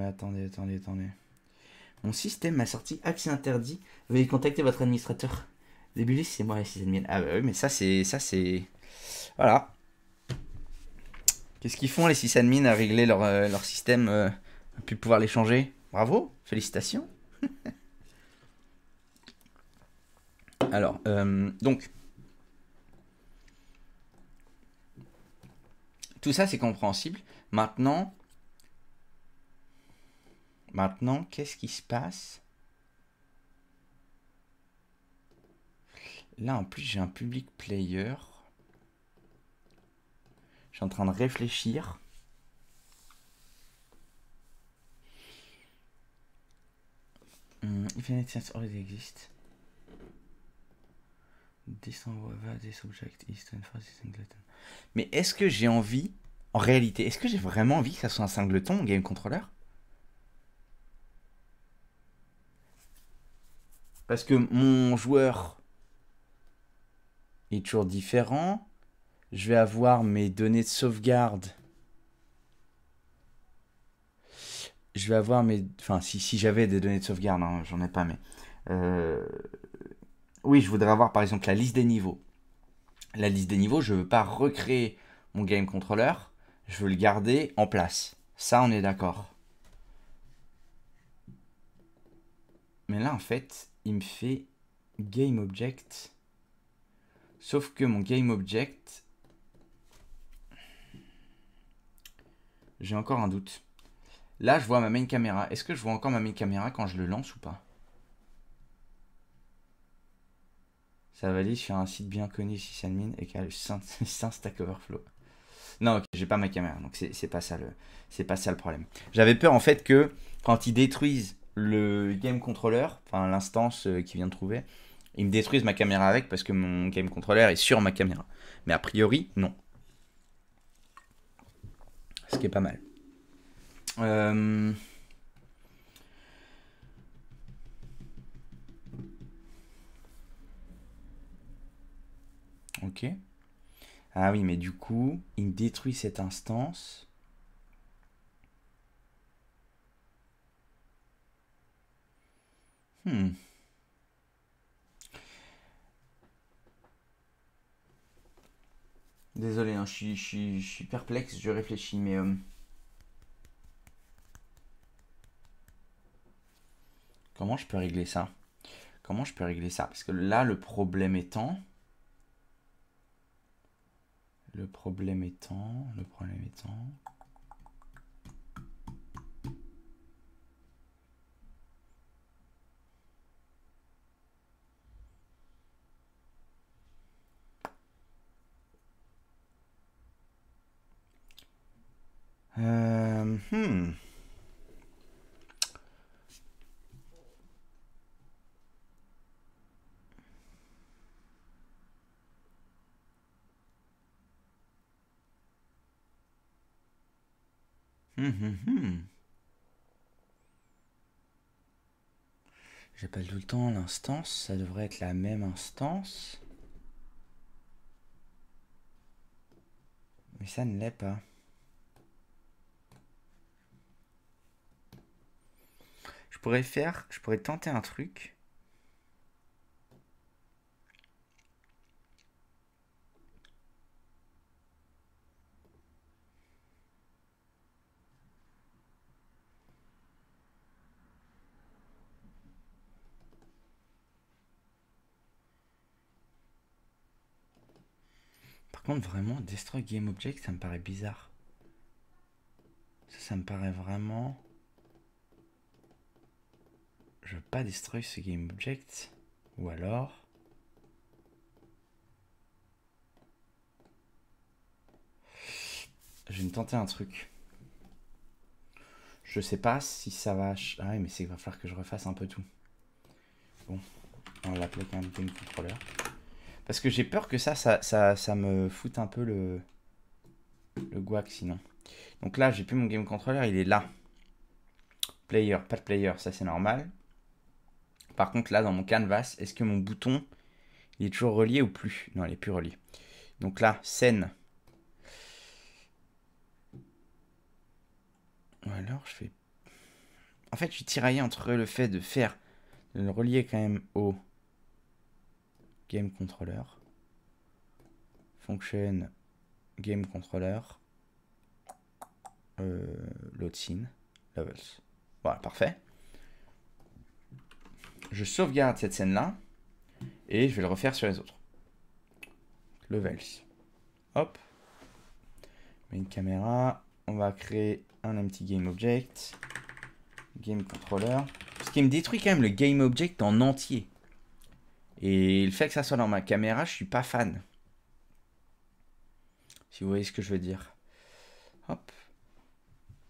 Attendez. Mon système m'a sorti accès interdit. Veuillez contacter votre administrateur. Début c'est moi, c'est admin. Ah bah oui, mais ça c'est... Voilà. Qu'est-ce qu'ils font les sysadmins à régler leur système, puis pouvoir les changer? Bravo, félicitations. Alors, donc... Tout ça c'est compréhensible. Maintenant, qu'est-ce qui se passe? Là, en plus, j'ai un public player. Je suis en train de réfléchir. If an instance already exists. This object is to enforce this singleton. Mais est-ce que j'ai envie, en réalité, est-ce que j'ai vraiment envie que ça soit un singleton, mon game controller? Parce que mon joueur est toujours différent. Je vais avoir mes données de sauvegarde. Je vais avoir mes... Enfin, si j'avais des données de sauvegarde, hein, j'en ai pas, mais... Oui, je voudrais avoir, par exemple, la liste des niveaux. La liste des niveaux, je ne veux pas recréer mon game controller. Je veux le garder en place. Ça, on est d'accord. Mais là, en fait, il me fait game object. Sauf que mon game object... J'ai encore un doute. Là, je vois ma main caméra. Est-ce que je vois encore ma main caméra quand je le lance ou pas? Ça valide sur un site bien connu, sysadmin, et qui a 5 Stack Overflow. Non, ok, j'ai pas ma caméra, donc c'est pas ça le problème. J'avais peur en fait que quand ils détruisent le game controller, enfin l'instance qu'ils viennent de trouver, ils me détruisent ma caméra avec parce que mon game controller est sur ma caméra. Mais a priori, non. Ce qui est pas mal. Ok. Ah oui, mais du coup, il me détruit cette instance. Désolé, hein, je suis perplexe, je réfléchis, mais... Comment je peux régler ça? Comment je peux régler ça? Parce que là, le problème étant... Le problème étant... Euh, hmm. hum. J'appelle tout le temps l'instance, ça devrait être la même instance. Mais ça ne l'est pas. Je pourrais tenter un truc. Par contre, vraiment, Destroy Game Object, ça me paraît bizarre. Ça me paraît vraiment... Je veux pas destroy ce Game Object. Ou alors... Je vais me tenter un truc. Je sais pas si ça va... Ah ouais, mais il va falloir que je refasse un peu tout. Bon, on va l'appeler quand même Game Controller. Parce que j'ai peur que ça me foute un peu le guac sinon. Donc là, j'ai plus mon Game Controller, il est là. Player, pas de player, ça c'est normal. Par contre, là, dans mon canvas, est-ce que mon bouton, il est toujours relié ou plus? Non, il est plus relié. Donc là, scène. Ou alors, je fais... En fait, je suis tiraillé entre le fait de le relier quand même au Game Controller. Function Game Controller. Load scene. Levels. Voilà, parfait. Je sauvegarde cette scène-là. Et je vais le refaire sur les autres. Levels. Hop. Main caméra. On va créer un empty game object. Game controller. Ce qui me détruit quand même le game object en entier. Et le fait que ça soit dans ma caméra, je suis pas fan. Si vous voyez ce que je veux dire. Hop.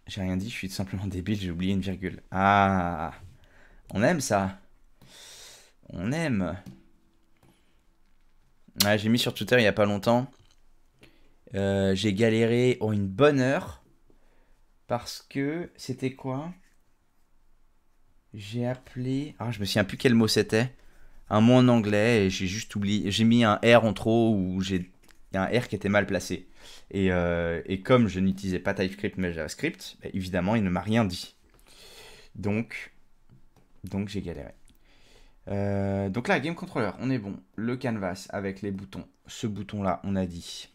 J'ai rien dit, je suis tout simplement débile, j'ai oublié une virgule. Ah, on aime ça. On aime. Ouais, j'ai mis sur Twitter il y a pas longtemps. J'ai galéré en une bonne heure. Parce que c'était quoi? J'ai appelé... Ah, je me souviens plus quel mot c'était. Un mot en anglais et j'ai juste oublié. J'ai mis un R en trop ou il y a un R qui était mal placé. Et comme je n'utilisais pas TypeScript mais JavaScript, bah, évidemment, il ne m'a rien dit. Donc j'ai galéré. Donc là, Game Controller, on est bon. Le canvas avec les boutons. Ce bouton-là, on a dit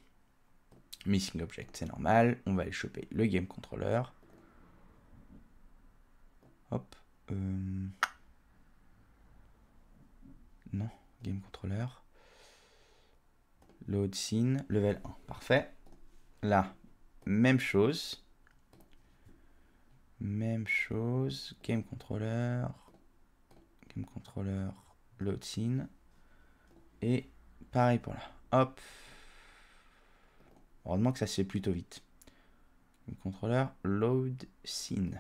Missing Object, c'est normal. On va aller choper le Game Controller. Hop. Non, Game Controller. Load scene, level 1. Parfait. Là, même chose. Même chose. Game Controller. Game Controller. Load scene. Et pareil pour là. Hop. Heureusement que ça se fait plutôt vite. Game Controller. Load scene.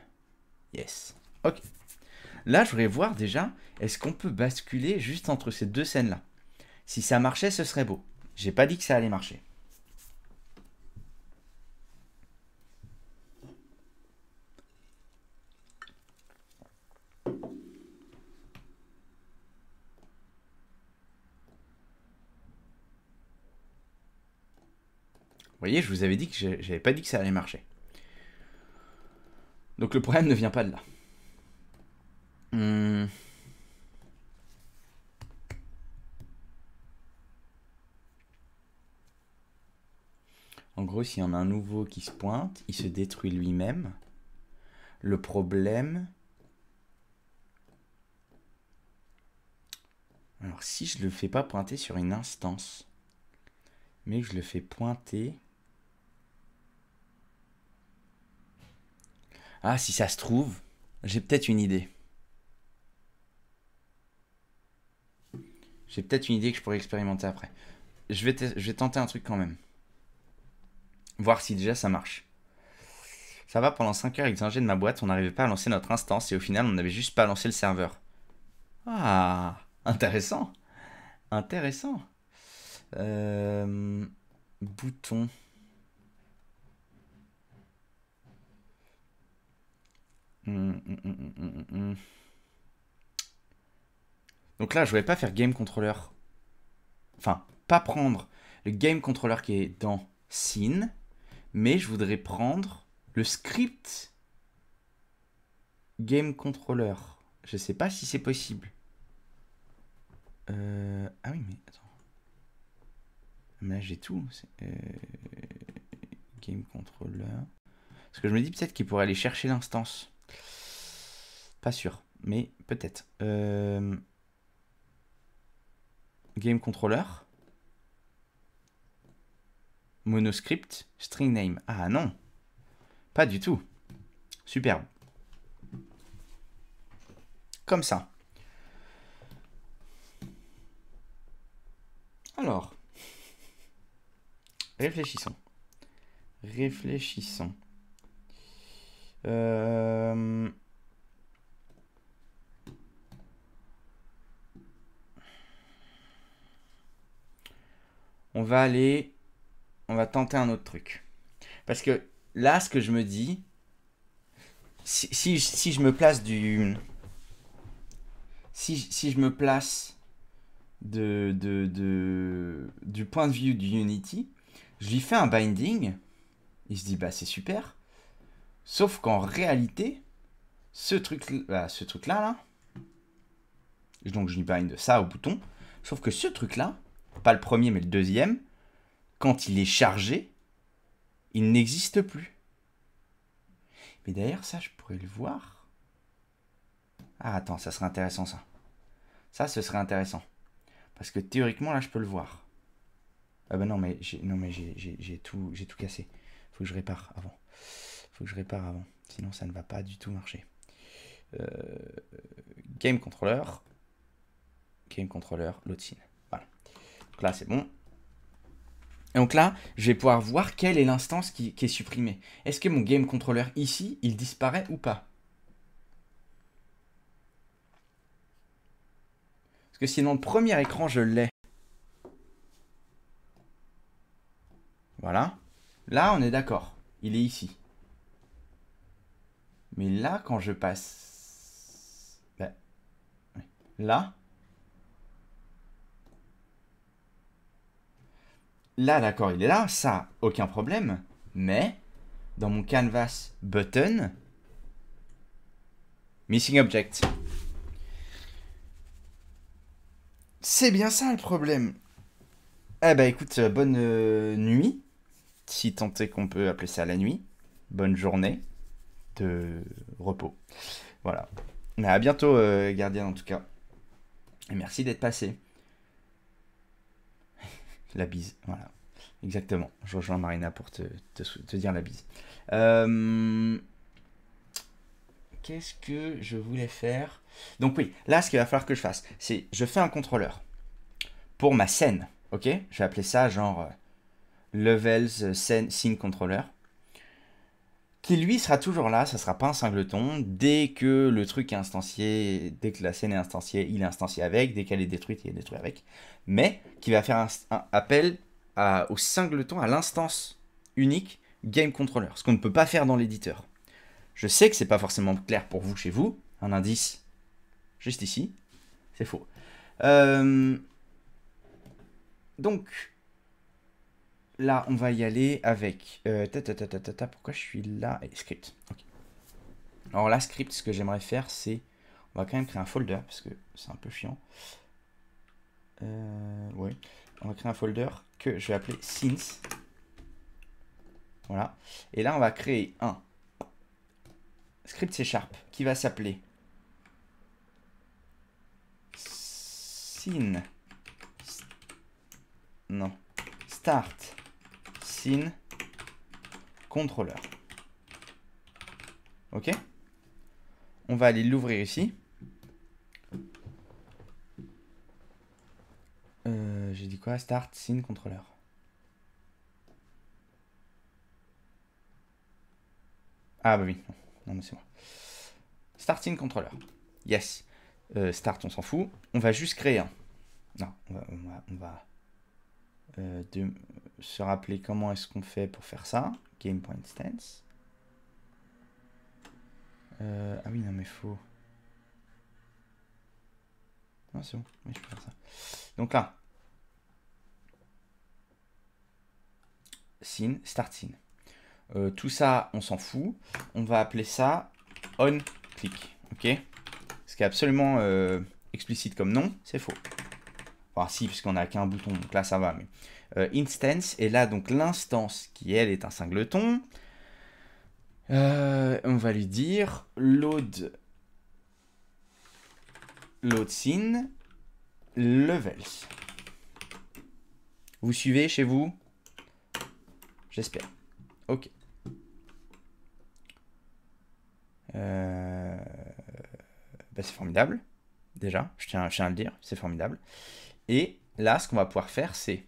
Yes. Ok. Là, je voudrais voir déjà, est-ce qu'on peut basculer juste entre ces deux scènes-là? Si ça marchait, ce serait beau. J'ai pas dit que ça allait marcher. Vous voyez, je vous avais dit que j'avais pas dit que ça allait marcher. Donc le problème ne vient pas de là. En gros, s'il y en a un nouveau qui se pointe, il se détruit lui-même. Le problème... Alors, si je le fais pas pointer sur une instance, mais que je le fais pointer... Ah, si ça se trouve, j'ai peut-être une idée. J'ai peut-être une idée que je pourrais expérimenter après. Je vais tenter un truc quand même. Voir si déjà ça marche. Ça va, pendant 5 heures avec les ingés de ma boîte, on n'arrivait pas à lancer notre instance et au final, on n'avait juste pas lancé le serveur. Ah, intéressant. Intéressant. Bouton. Donc là, je voulais pas faire game controller. Enfin, pas prendre le game controller qui est dans scene, mais je voudrais prendre le script game controller. Je sais pas si c'est possible. Ah oui, mais attends. Mais là, j'ai tout. Game controller. Parce que je me dis peut-être qu'il pourrait aller chercher l'instance. Pas sûr, mais peut-être. Game controller. Monoscript. String name. Ah non. Pas du tout. Superbe. Comme ça. Alors. Réfléchissons. Réfléchissons. On va aller... On va tenter un autre truc. Parce que là, ce que je me dis... Si je me place du... Si je me place du point de vue du Unity, je lui fais un binding. Il se dit, bah c'est super. Sauf qu'en réalité, ce truc-là, là, donc je lui bind ça au bouton. Sauf que ce truc-là, pas le premier mais le deuxième, quand il est chargé, il n'existe plus. Mais d'ailleurs, ça, je pourrais le voir. Ah, attends, ça serait intéressant, ça. Ça, ce serait intéressant. Parce que théoriquement, là, je peux le voir. Ah bah non, mais j'ai tout cassé. Faut que je répare avant. Sinon, ça ne va pas du tout marcher. Game controller. Game controller, load scene. Voilà. Donc là, c'est bon. Et donc là, je vais pouvoir voir quelle est l'instance qui est supprimée. Est-ce que mon game controller ici, il disparaît ou pas? Parce que sinon, le premier écran, je l'ai. Voilà. Là, on est d'accord. Il est ici. Mais là, quand je passe... Ben, là... Là, d'accord, il est là. Ça, aucun problème. Mais, dans mon canvas button... Missing object. C'est bien ça le problème. Eh ben écoute, bonne nuit. Si tant est qu'on peut appeler ça la nuit. Bonne journée de repos. Voilà. Mais à bientôt, Gardien, en tout cas. Et merci d'être passé. La bise, voilà. Exactement. Je rejoins Marina pour te dire la bise. Qu'est-ce que je voulais faire? Donc oui, là, ce qu'il va falloir que je fasse, c'est je fais un contrôleur pour ma scène. Ok? Je vais appeler ça genre levels scene controller. Qui lui sera toujours là, ça sera pas un singleton. Dès que le truc est instancié, dès que la scène est instanciée, il est instancié avec. Dès qu'elle est détruite, il est détruit avec. Mais qui va faire un appel au singleton, à l'instance unique game controller. Ce qu'on ne peut pas faire dans l'éditeur. Je sais que c'est pas forcément clair pour vous chez vous. Un indice juste ici. C'est faux. Donc, là, on va y aller avec... pourquoi je suis là? Et script. Okay. Alors là, script, ce que j'aimerais faire, c'est... On va quand même créer un folder, parce que c'est un peu chiant. Ouais. On va créer un folder que je vais appeler scenes. Voilà. Et là, on va créer un script C# qui va s'appeler scene. Non. Start scene controller. Ok? On va aller l'ouvrir ici. J'ai dit quoi? Start scene controller. Ah bah oui. Non mais c'est moi. Start scene controller. Yes. Start, on s'en fout. On va juste créer un. Non, on va se rappeler comment est-ce qu'on fait pour faire ça. Game.instance. Ah oui, non, mais faut... Non, c'est bon. Oui, je peux faire ça. Donc là, scene, start scene. Tout ça, on s'en fout. On va appeler ça onClick. Ok? Ce qui est absolument explicite comme nom, c'est faux. Enfin, si, puisqu'on n'a qu'un bouton, donc là, ça va. Mais instance, et là, donc l'instance qui, elle, est un singleton. On va lui dire load scene levels. Vous suivez chez vous? J'espère. Ok. Bah, c'est formidable. Déjà, je tiens à le dire, c'est formidable. Et là, ce qu'on va pouvoir faire, c'est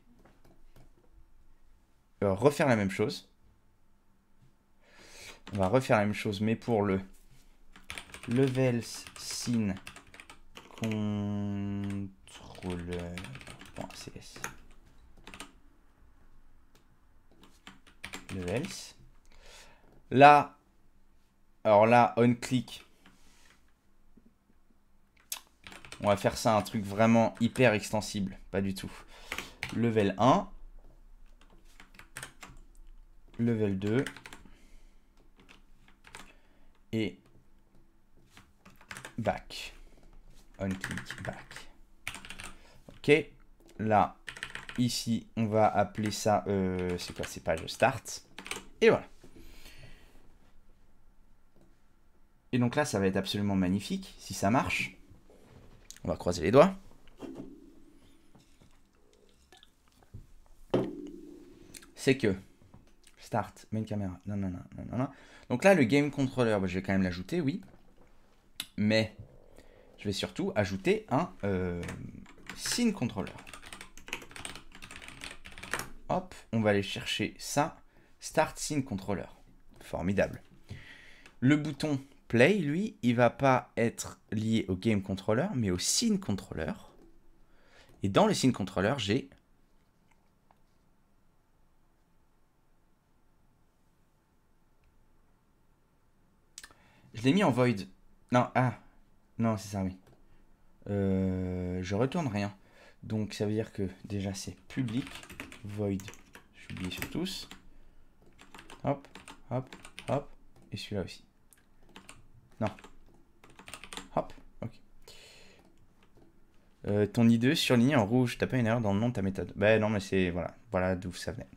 refaire la même chose. On va refaire la même chose, mais pour le levels scene controller.cs. Levels. Là, alors là, onClick. On va faire ça un truc vraiment hyper extensible. Pas du tout. Level 1. Level 2. Et back. OnClick back. Ok. Là, ici, on va appeler ça... c'est quoi? C'est page start. Et voilà. Et donc là, ça va être absolument magnifique si ça marche. On va croiser les doigts. C'est que start, main camera, non. Donc là, le game controller, bah, je vais quand même l'ajouter, oui. Mais je vais surtout ajouter un scene controller. Hop, on va aller chercher ça. Start scene controller. Formidable. Le bouton play, lui, il va pas être lié au game controller, mais au scene controller. Et dans le scene controller, j'ai... Je l'ai mis en void. Non, non, c'est ça, oui. Je retourne rien. Donc ça veut dire que déjà c'est public, void, j'ai oublié sur tous. Hop, hop, hop, et celui-là aussi. Non. Hop, ok. Ton I2 surligné en rouge, t'as pas une erreur dans le nom de ta méthode. Bah non, mais c'est... Voilà d'où ça venait.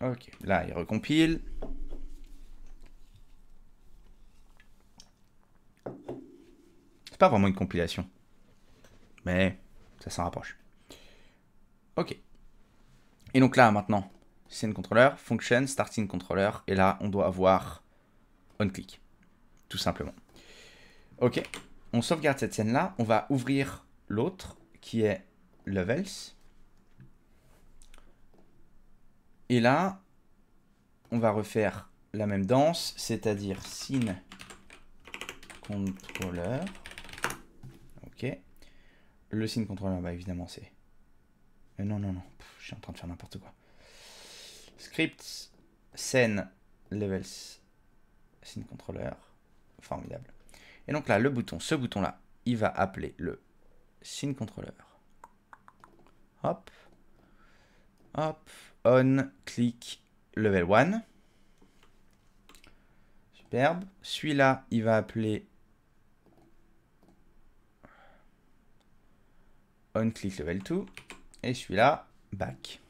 Ok, là il recompile. C'est pas vraiment une compilation. Mais ça s'en rapproche. Ok. Et donc là maintenant, scene controller, function, starting controller. Et là on doit avoir onClick. Tout simplement. Ok. On sauvegarde cette scène-là. On va ouvrir l'autre qui est levels. Et là, on va refaire la même danse, c'est-à-dire scene controller. Ok. Le scene controller, bah évidemment, c'est... non. Je suis en train de faire n'importe quoi. Script, scène, levels, scene controller. Formidable. Et donc là, le bouton, ce bouton-là, il va appeler le scene controller. Hop. Hop. On, click, level 1. Superbe. Celui-là, il va appeler onClick level 2. Et celui-là, back.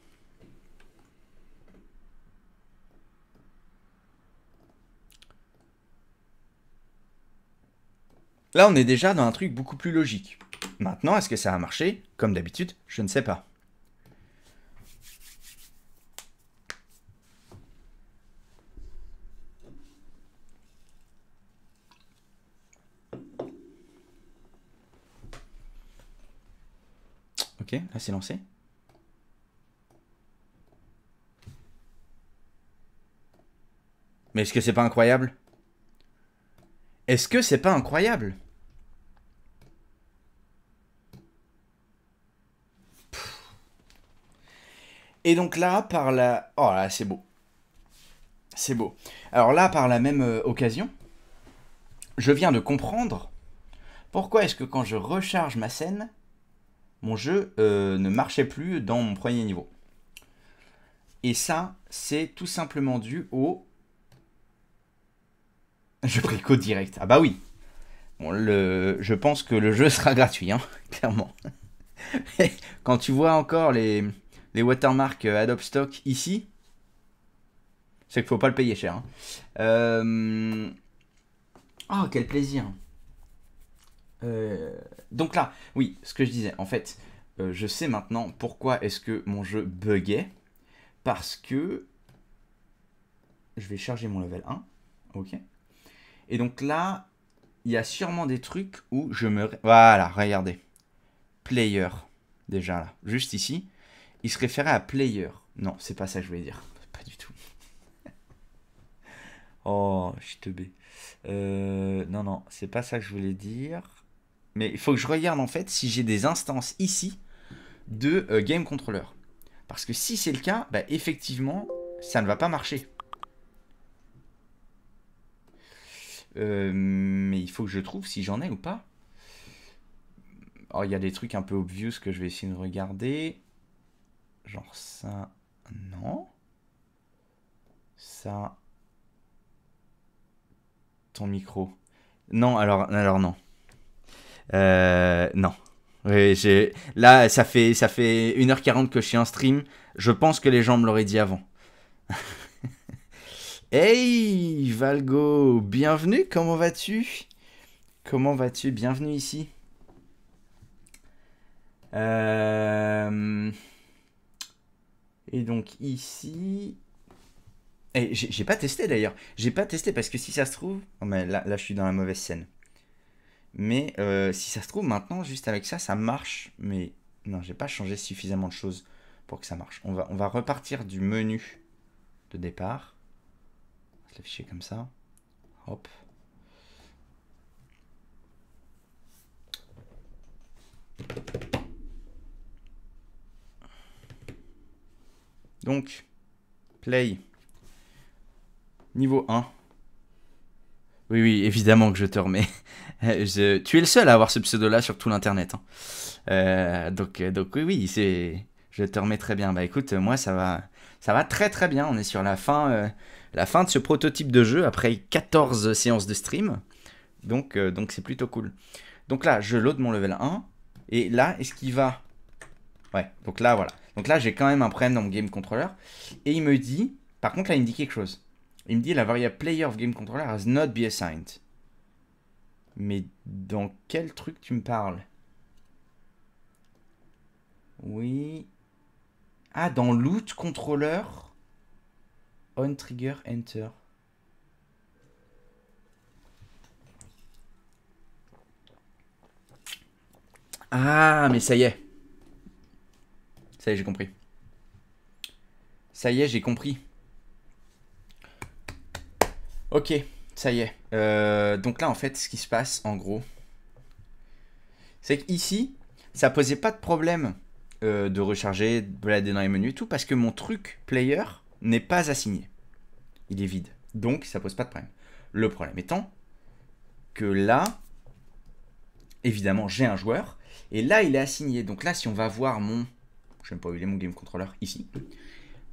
Là, on est déjà dans un truc beaucoup plus logique. Maintenant, est-ce que ça a marché? Comme d'habitude, je ne sais pas. Ok, là c'est lancé. Mais est-ce que c'est pas incroyable? Est-ce que c'est pas incroyable? Et donc là, par la... Oh là, c'est beau. C'est beau. Alors là, par la même occasion, je viens de comprendre pourquoi est-ce que quand je recharge ma scène, mon jeu ne marchait plus dans mon premier niveau. Et ça, c'est tout simplement dû au... Je pris le code direct. Ah bah oui. Bon, je pense que le jeu sera gratuit, hein, clairement. Quand tu vois encore les watermarks Adobe Stock ici, c'est qu'il faut pas le payer cher. Hein. Oh, quel plaisir. Donc là, oui, ce que je disais, en fait, je sais maintenant pourquoi est-ce que mon jeu buguait. Parce que je vais charger mon level 1. Ok. Et donc là, il y a sûrement des trucs où je me... Voilà, regardez. Player. Déjà là, juste ici. Il se référait à player. Non, c'est pas ça que je voulais dire. Pas du tout. Oh, je suis teubé. Non, non, c'est pas ça que je voulais dire. Mais il faut que je regarde en fait si j'ai des instances ici de Game Controller. Parce que si c'est le cas, bah, effectivement, ça ne va pas marcher. Mais il faut que je trouve si j'en ai ou pas. Alors, il y a des trucs un peu obvious que je vais essayer de regarder. Genre ça, non. Ça, ton micro. Non, alors non. Non. Oui, là, ça fait 1h40 que je suis en stream. Je pense que les gens me l'auraient dit avant. Hey, Valgo, bienvenue, comment vas-tu? Comment vas-tu? Bienvenue ici. Et donc ici... Et j'ai pas testé d'ailleurs. J'ai pas testé parce que si ça se trouve... Oh, mais là, je suis dans la mauvaise scène. Mais si ça se trouve maintenant, juste avec ça, ça marche. Mais non, j'ai pas changé suffisamment de choses pour que ça marche. On va repartir du menu de départ. On va se l'afficher comme ça. Hop. Donc, play. Niveau 1. Oui, oui, évidemment que je te remets. Tu es le seul à avoir ce pseudo-là sur tout l'internet. Hein. Donc oui, oui, je te remets très bien. Bah écoute, moi ça va très très bien. On est sur la fin de ce prototype de jeu après 14 séances de stream. Donc c'est plutôt cool. Donc là, je load mon level 1. Et là, est-ce qu'il va... Ouais, donc là, voilà. Donc là, j'ai quand même un problème dans mon game controller. Et il me dit... Par contre, là, il me dit quelque chose. Il me dit la variable player of game controller has not been assigned. Mais dans quel truc tu me parles? Oui. Ah, dans loot controller. On trigger enter. Ah, mais ça y est. Ça y est, j'ai compris. Ça y est, j'ai compris. Ok, ça y est. Donc là, en fait, ce qui se passe, en gros, c'est qu'ici, ça posait pas de problème de recharger, de balader dans les menus et tout, parce que mon truc player n'est pas assigné. Il est vide. Donc, ça pose pas de problème. Le problème étant que là, évidemment, j'ai un joueur, et là, il est assigné. Donc là, si on va voir mon... Je sais même pas où il est, mon game controller, ici.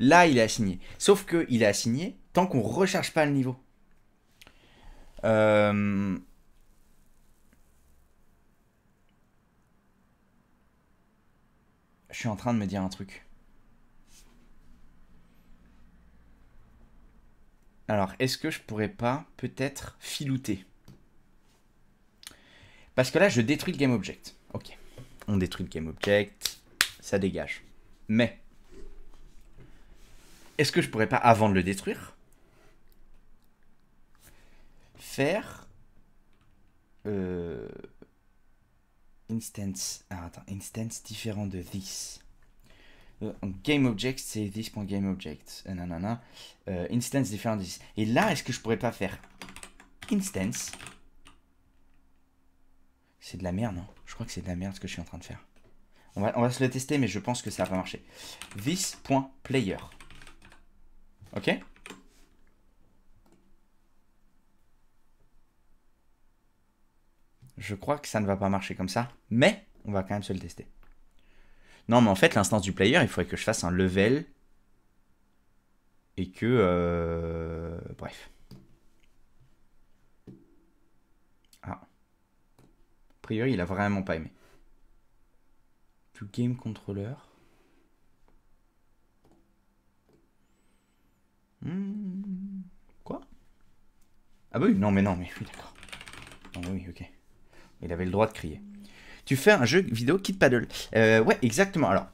Là, il est assigné. Sauf qu'il est assigné tant qu'on recharge pas le niveau. Je suis en train de me dire un truc. Alors, est-ce que je pourrais pas peut-être filouter? Parce que là, je détruis le GameObject. Ok. On détruit le GameObject. Ça dégage. Mais, est-ce que je pourrais pas, avant de le détruire, faire... instance... Ah, attends. Instance différent de this. GameObject, c'est this.GameObject. Nanana. Instance différent de this. Et là, est-ce que je pourrais pas faire instance... C'est de la merde, non? Je crois que c'est de la merde ce que je suis en train de faire. On va se le tester, mais je pense que ça va pas marcher. This.player. Ok? Je crois que ça ne va pas marcher comme ça, mais on va quand même se le tester. Non, mais en fait, l'instance du player, il faudrait que je fasse un level et que... bref. Ah. A priori, il a vraiment pas aimé. Du game controller. Quoi? Ah bah oui, non, mais oui, d'accord. Ah oui, ok. Il avait le droit de crier. Tu fais un jeu vidéo Kid Paddle. Ouais, exactement. Alors,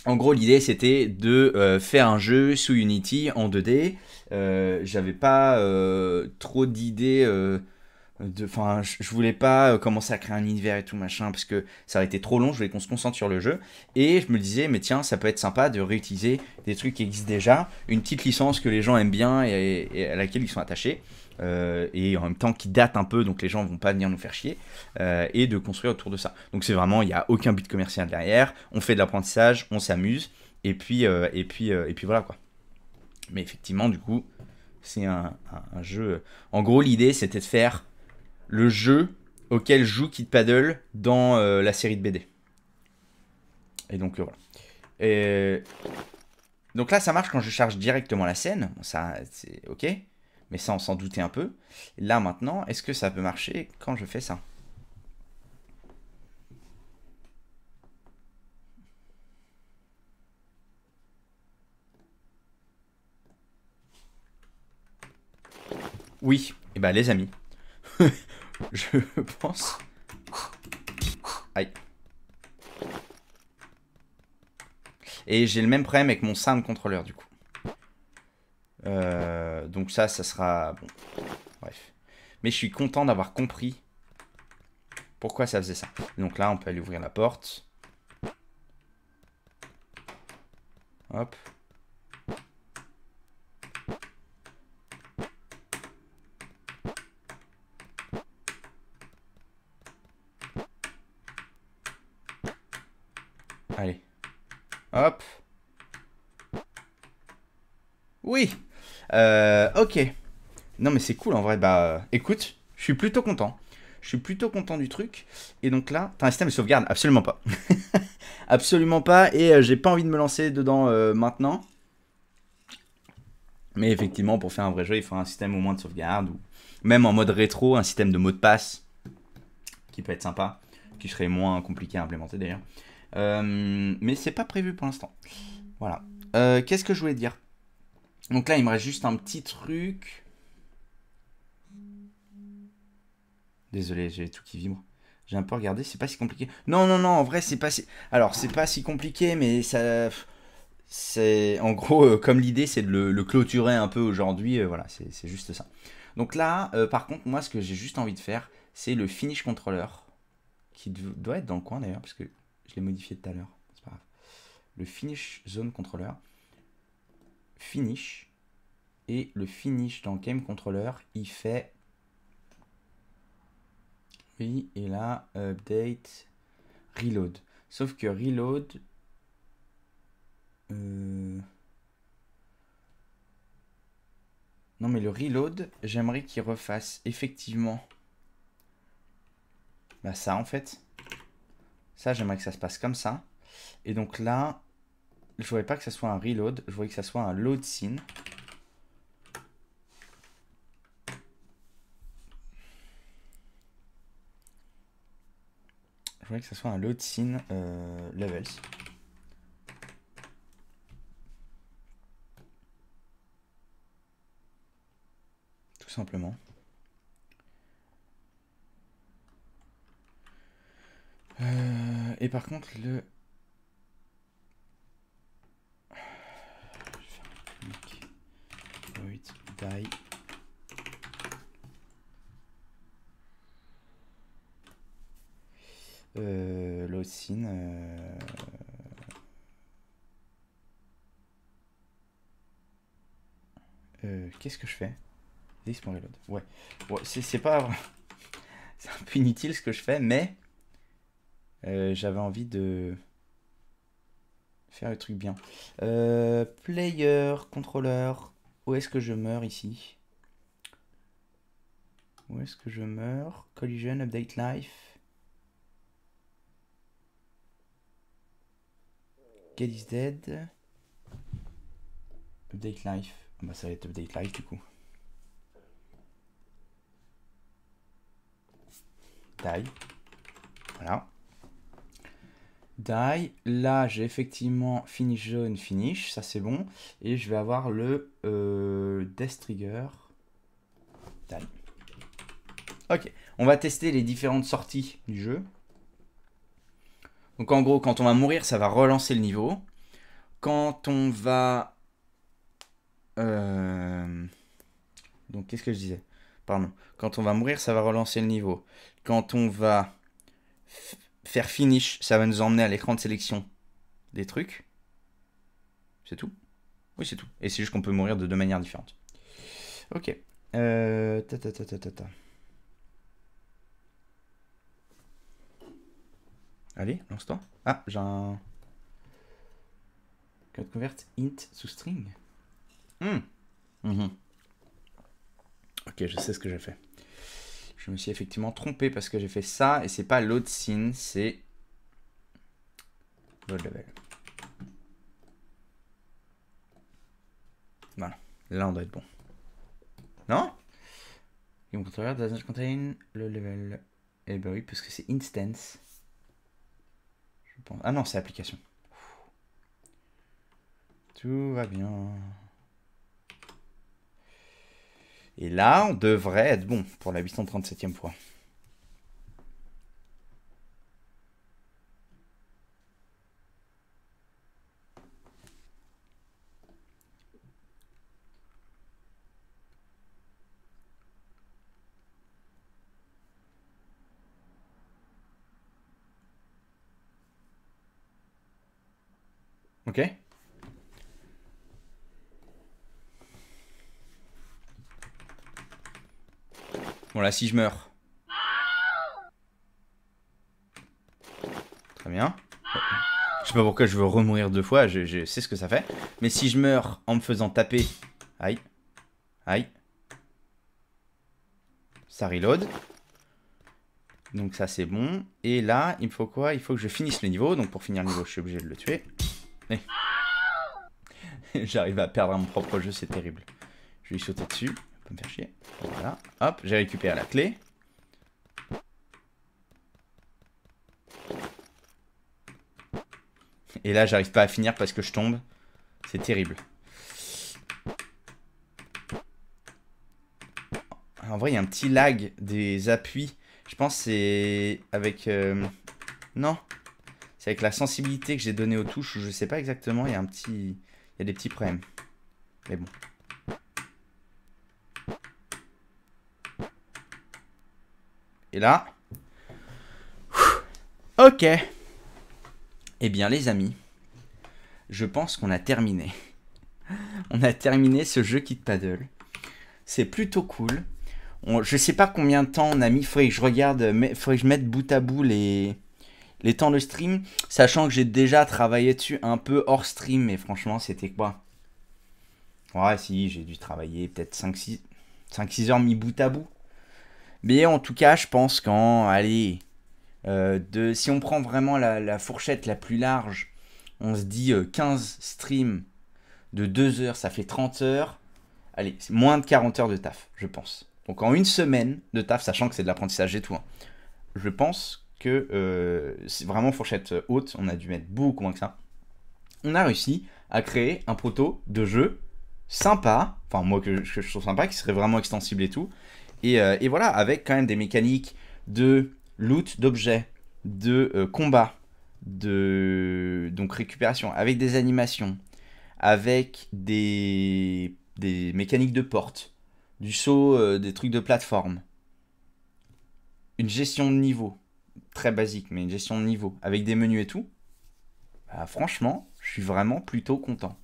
en gros, l'idée, c'était de faire un jeu sous Unity en 2D. J'avais pas trop d'idées. Enfin, je voulais pas commencer à créer un univers et tout machin parce que ça aurait été trop long. Je voulais qu'on se concentre sur le jeu. Et je me disais, mais tiens, ça peut être sympa de réutiliser des trucs qui existent déjà, une petite licence que les gens aiment bien et à laquelle ils sont attachés. Et en même temps qui date un peu, donc les gens vont pas venir nous faire chier, et de construire autour de ça. Donc c'est vraiment, il n'y a aucun but commercial derrière, on fait de l'apprentissage, on s'amuse, et puis voilà quoi. Mais effectivement, du coup, c'est un jeu. En gros, l'idée c'était de faire le jeu auquel joue Kid Paddle dans la série de BD. Et donc voilà. Et donc là, ça marche quand je charge directement la scène. Bon, ça, c'est ok. Mais ça, on s'en doutait un peu. Là, maintenant, est-ce que ça peut marcher quand je fais ça? Oui. Et bah, les amis, je pense... Aïe. Et j'ai le même problème avec mon sound controller, du coup. Donc ça sera... Bon, bref. Mais je suis content d'avoir compris pourquoi ça faisait ça. Donc là, on peut aller ouvrir la porte. Hop. Allez. Hop. Oui. Ok. Non mais c'est cool en vrai. Bah écoute, je suis plutôt content. Je suis plutôt content du truc. Et donc là, t'as un système de sauvegarde? Absolument pas. Absolument pas. Et j'ai pas envie de me lancer dedans maintenant. Mais effectivement, pour faire un vrai jeu, il faut un système au moins de sauvegarde. Ou même en mode rétro, un système de mot de passe. Qui peut être sympa. Qui serait moins compliqué à implémenter d'ailleurs. Mais c'est pas prévu pour l'instant. Voilà. Qu'est-ce que je voulais dire? Donc là, il me reste juste un petit truc. Désolé, j'ai tout qui vibre. J'ai un peu regardé, c'est pas si compliqué. Non, non, non, en vrai, c'est pas si... Alors, c'est pas si compliqué, mais ça... C'est... En gros, comme l'idée, c'est de le clôturer un peu aujourd'hui, voilà, c'est juste ça. Donc là, par contre, moi, ce que j'ai juste envie de faire, c'est le finish controller, qui doit être dans le coin, d'ailleurs, parce que je l'ai modifié tout à l'heure. C'est pas grave. Le finish zone controller. Finish. Et le finish dans game controller, il fait... Oui, et là, update, reload. Sauf que reload... Non mais le reload, j'aimerais qu'il refasse effectivement... Bah ça en fait. Ça, j'aimerais que ça se passe comme ça. Et donc là, je voudrais pas que ça soit un reload, je voudrais que ça soit un load scene. Je voudrais que ça soit un load scene levels. Tout simplement. Et par contre, le... Je vais faire un clic. Wait, die. Load scene. Qu'est-ce que je fais? Reload. Ouais. Bon, c'est pas... C'est un peu inutile ce que je fais, mais j'avais envie de faire le truc bien. Player, contrôleur. Où est-ce que je meurs ici? Où est-ce que je meurs? Collision, update life. Get is dead. Update life. Bah ça va être update life du coup. Die. Voilà. Die. Là, j'ai effectivement finish zone, finish. Ça, c'est bon. Et je vais avoir le Death Trigger. Die. Ok. On va tester les différentes sorties du jeu. Donc, en gros, quand on va mourir, ça va relancer le niveau. Quand on va... Donc, qu'est-ce que je disais? Pardon. Quand on va mourir, ça va relancer le niveau. Quand on va faire finish, ça va nous emmener à l'écran de sélection des trucs. C'est tout? Oui, c'est tout. Et c'est juste qu'on peut mourir de deux manières différentes. Ok. Allez, lance-toi. Ah, j'ai un... Code convert int sous string. Ok, je sais ce que j'ai fait. Je me suis effectivement trompé parce que j'ai fait ça et c'est pas load scene, c'est load level. Voilà, là on doit être bon. Non? Game controller does not contain le level. Eh ben oui, parce que c'est instance. Je pense. Ah non, c'est application. Tout va bien. Et là, on devrait être bon pour la 837e fois. Ok? Bon là, si je meurs. Très bien. Je sais pas pourquoi je veux remourir deux fois, je sais ce que ça fait. Mais si je meurs en me faisant taper... Aïe. Aïe. Ça reload. Donc ça c'est bon. Et là, il me faut quoi? Il faut que je finisse le niveau. Donc pour finir le niveau, je suis obligé de le tuer. Et... J'arrive à perdre mon propre jeu, c'est terrible. Je vais lui sauter dessus. Il peut me faire chier. Voilà. Hop, j'ai récupéré la clé. Et là, j'arrive pas à finir parce que je tombe. C'est terrible. En vrai, il y a un petit lag des appuis. Je pense que c'est avec... Non. C'est avec la sensibilité que j'ai donnée aux touches. Je sais pas exactement. Il y a un petit... Il y a des petits problèmes. Mais bon. Et là... Ok. Eh bien, les amis, je pense qu'on a terminé. On a terminé ce jeu Kit Paddle. C'est plutôt cool. Je sais pas combien de temps on a mis. Faudrait que je regarde. Faudrait que je mette bout à bout les temps de stream. Sachant que j'ai déjà travaillé dessus un peu hors stream. Mais franchement, c'était quoi? Ouais, si, j'ai dû travailler peut-être 5-6 heures mis bout à bout. Mais en tout cas, je pense qu'en... Allez... si on prend vraiment la fourchette la plus large, on se dit 15 streams de 2 heures, ça fait 30 heures. Allez, c'est moins de 40 heures de taf, je pense. Donc en une semaine de taf, sachant que c'est de l'apprentissage et tout, hein, je pense que c'est vraiment fourchette haute. On a dû mettre beaucoup moins que ça. On a réussi à créer un proto de jeu sympa, enfin moi que je trouve sympa, qui serait vraiment extensible et tout. Et voilà, avec quand même des mécaniques de loot d'objets, de combat, de donc récupération, avec des animations, avec des mécaniques de porte, du saut, des trucs de plateforme, une gestion de niveau, très basique, mais une gestion de niveau, avec des menus et tout. Bah, franchement, je suis vraiment plutôt content.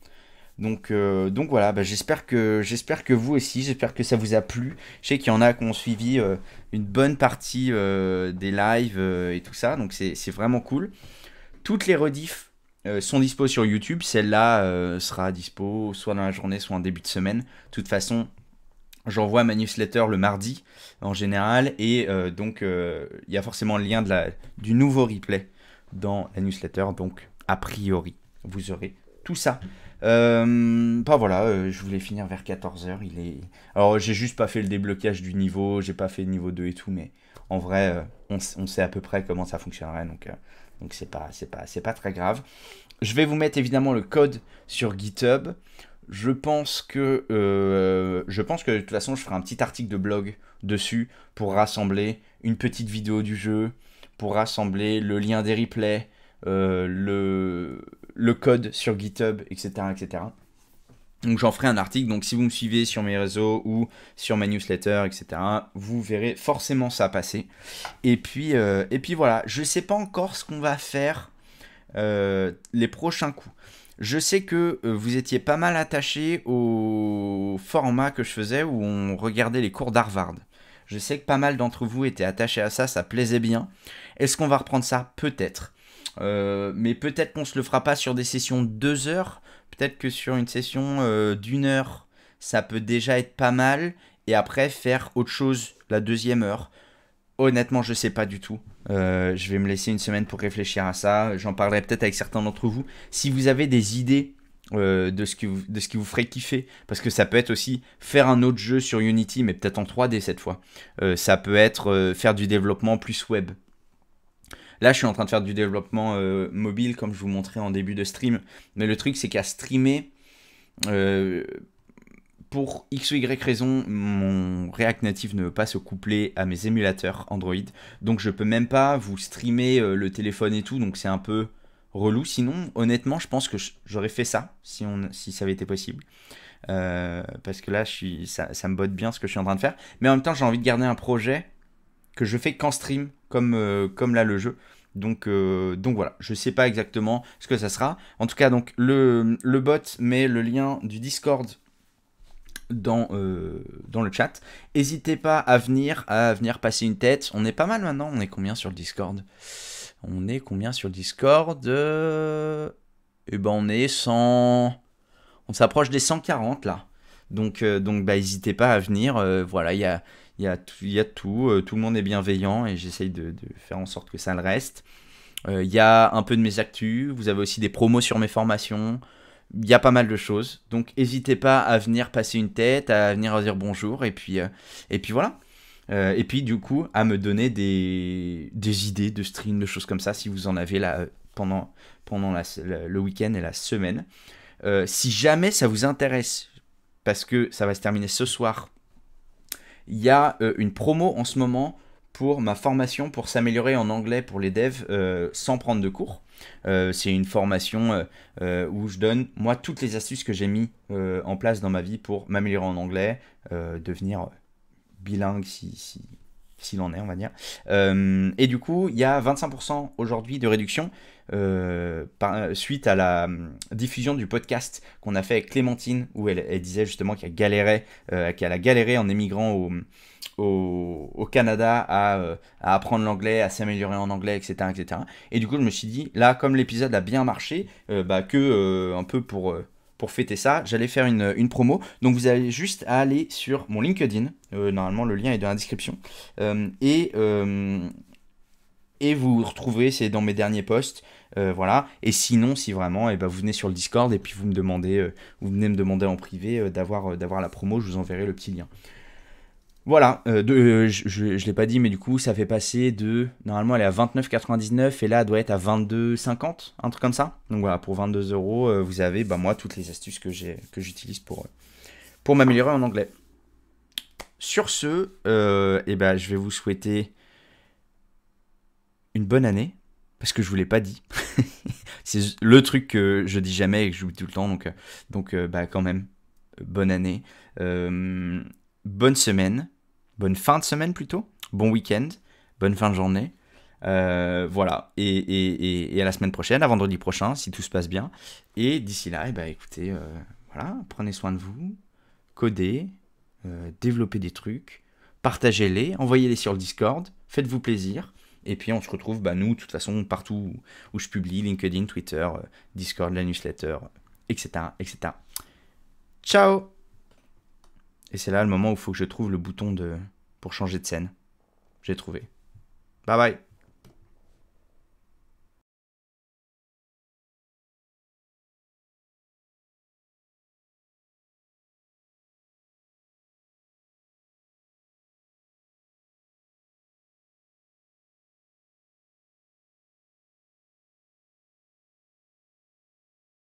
Donc voilà, bah, j'espère que vous aussi, j'espère que ça vous a plu. Je sais qu'il y en a qui ont suivi une bonne partie des lives et tout ça, donc c'est vraiment cool. Toutes les rediffs sont dispo sur YouTube. Celle-là sera dispo soit dans la journée, soit en début de semaine. De toute façon, J'envoie ma newsletter le mardi en général et donc il y a forcément le lien du nouveau replay dans la newsletter, donc a priori vous aurez tout ça. Bah voilà, je voulais finir vers 14 h. Alors j'ai juste pas fait le déblocage du niveau, j'ai pas fait le niveau 2 et tout, mais en vrai on sait à peu près comment ça fonctionnerait, donc c'est pas très grave. Je vais vous mettre évidemment le code sur GitHub. Je pense que de toute façon, je ferai un petit article de blog dessus pour rassembler une petite vidéo du jeu, pour rassembler le lien des replays, le code sur GitHub, etc., etc. Donc j'en ferai un article. Donc si vous me suivez sur mes réseaux ou sur ma newsletter, etc., vous verrez forcément ça passer. Et puis voilà. Je ne sais pas encore ce qu'on va faire les prochains coups. Je sais que vous étiez pas mal attaché au format que je faisais où on regardait les cours d'Harvard. Je sais que pas mal d'entre vous étaient attachés à ça, ça plaisait bien. Est-ce qu'on va reprendre ça? Peut-être. Mais peut-être qu'on se le fera pas sur des sessions de 2 heures. Peut-être que sur une session d'1 heure, ça peut déjà être pas mal. Et après, faire autre chose la deuxième heure. Honnêtement, je sais pas du tout. Je vais me laisser une semaine pour réfléchir à ça. J'en parlerai peut-être avec certains d'entre vous. Si vous avez des idées de ce qui vous ferait kiffer, parce que ça peut être aussi faire un autre jeu sur Unity, mais peut-être en 3D cette fois. Ça peut être faire du développement plus web. Là, je suis en train de faire du développement mobile, comme je vous montrais en début de stream. Mais le truc, c'est qu'à streamer, pour X ou Y raison, mon React Native ne veut pas se coupler à mes émulateurs Android. Donc je peux même pas vous streamer le téléphone et tout. Donc c'est un peu relou. Sinon, honnêtement, je pense que j'aurais fait ça si ça avait été possible. Parce que là, ça me botte bien ce que je suis en train de faire. Mais en même temps, j'ai envie de garder un projet que je fais qu'en stream, comme là le jeu. Donc voilà, je sais pas exactement ce que ça sera. En tout cas, donc le bot met le lien du Discord dans le chat. N'hésitez pas à venir passer une tête. On est pas mal maintenant. On est combien sur le Discord? On est combien sur le Discord? Eh ben on est 100. On s'approche des 140 là. Donc bah, n'hésitez pas à venir. Voilà, il y a tout. Tout le monde est bienveillant et j'essaye de faire en sorte que ça le reste. Il y a un peu de mes actus. Vous avez aussi des promos sur mes formations. Il y a pas mal de choses. Donc n'hésitez pas à venir passer une tête, à venir dire bonjour. Et puis voilà. Et puis du coup, à me donner des idées de stream, de choses comme ça, si vous en avez là pendant le week-end et la semaine. Si jamais ça vous intéresse, parce que ça va se terminer ce soir, il y a une promo en ce moment pour ma formation pour s'améliorer en anglais pour les devs sans prendre de cours. C'est une formation où je donne moi toutes les astuces que j'ai mis en place dans ma vie pour m'améliorer en anglais, devenir bilingue s'il en est, on va dire. Et du coup, il y a 25% aujourd'hui de réduction suite à la diffusion du podcast qu'on a fait avec Clémentine, où elle disait justement qu'elle a galéré en émigrant au Canada à apprendre l'anglais, à s'améliorer en anglais, etc., etc. Et du coup, je me suis dit, là, comme l'épisode a bien marché, un peu pour fêter ça, j'allais faire une promo. Donc vous avez juste à aller sur mon LinkedIn. Normalement, le lien est dans la description. Et vous retrouvez, c'est dans mes derniers posts. Voilà. Et sinon, si vraiment, vous venez sur le Discord et puis vous venez me demander en privé d'avoir la promo, je vous enverrai le petit lien. Voilà, je ne l'ai pas dit, mais du coup, ça fait passer normalement, elle est à 29,99 et là, elle doit être à 22,50, un truc comme ça. Donc voilà, pour 22 €, vous avez, moi, toutes les astuces que j'utilise pour m'améliorer en anglais. Sur ce, je vais vous souhaiter une bonne année, parce que je ne vous l'ai pas dit. C'est le truc que je dis jamais et que j'oublie tout le temps, donc quand même, bonne année. Bonne semaine, bonne fin de semaine plutôt, bon week-end, bonne fin de journée. Voilà, et à la semaine prochaine, à vendredi prochain, si tout se passe bien. Et d'ici là, écoutez, voilà, prenez soin de vous, codez, développez des trucs, partagez-les, envoyez-les sur le Discord, faites-vous plaisir. Et puis on se retrouve, nous, de toute façon, partout où je publie, LinkedIn, Twitter, Discord, la newsletter, etc., etc. Ciao! Et c'est là le moment où il faut que je trouve le bouton pour changer de scène. J'ai trouvé. Bye bye.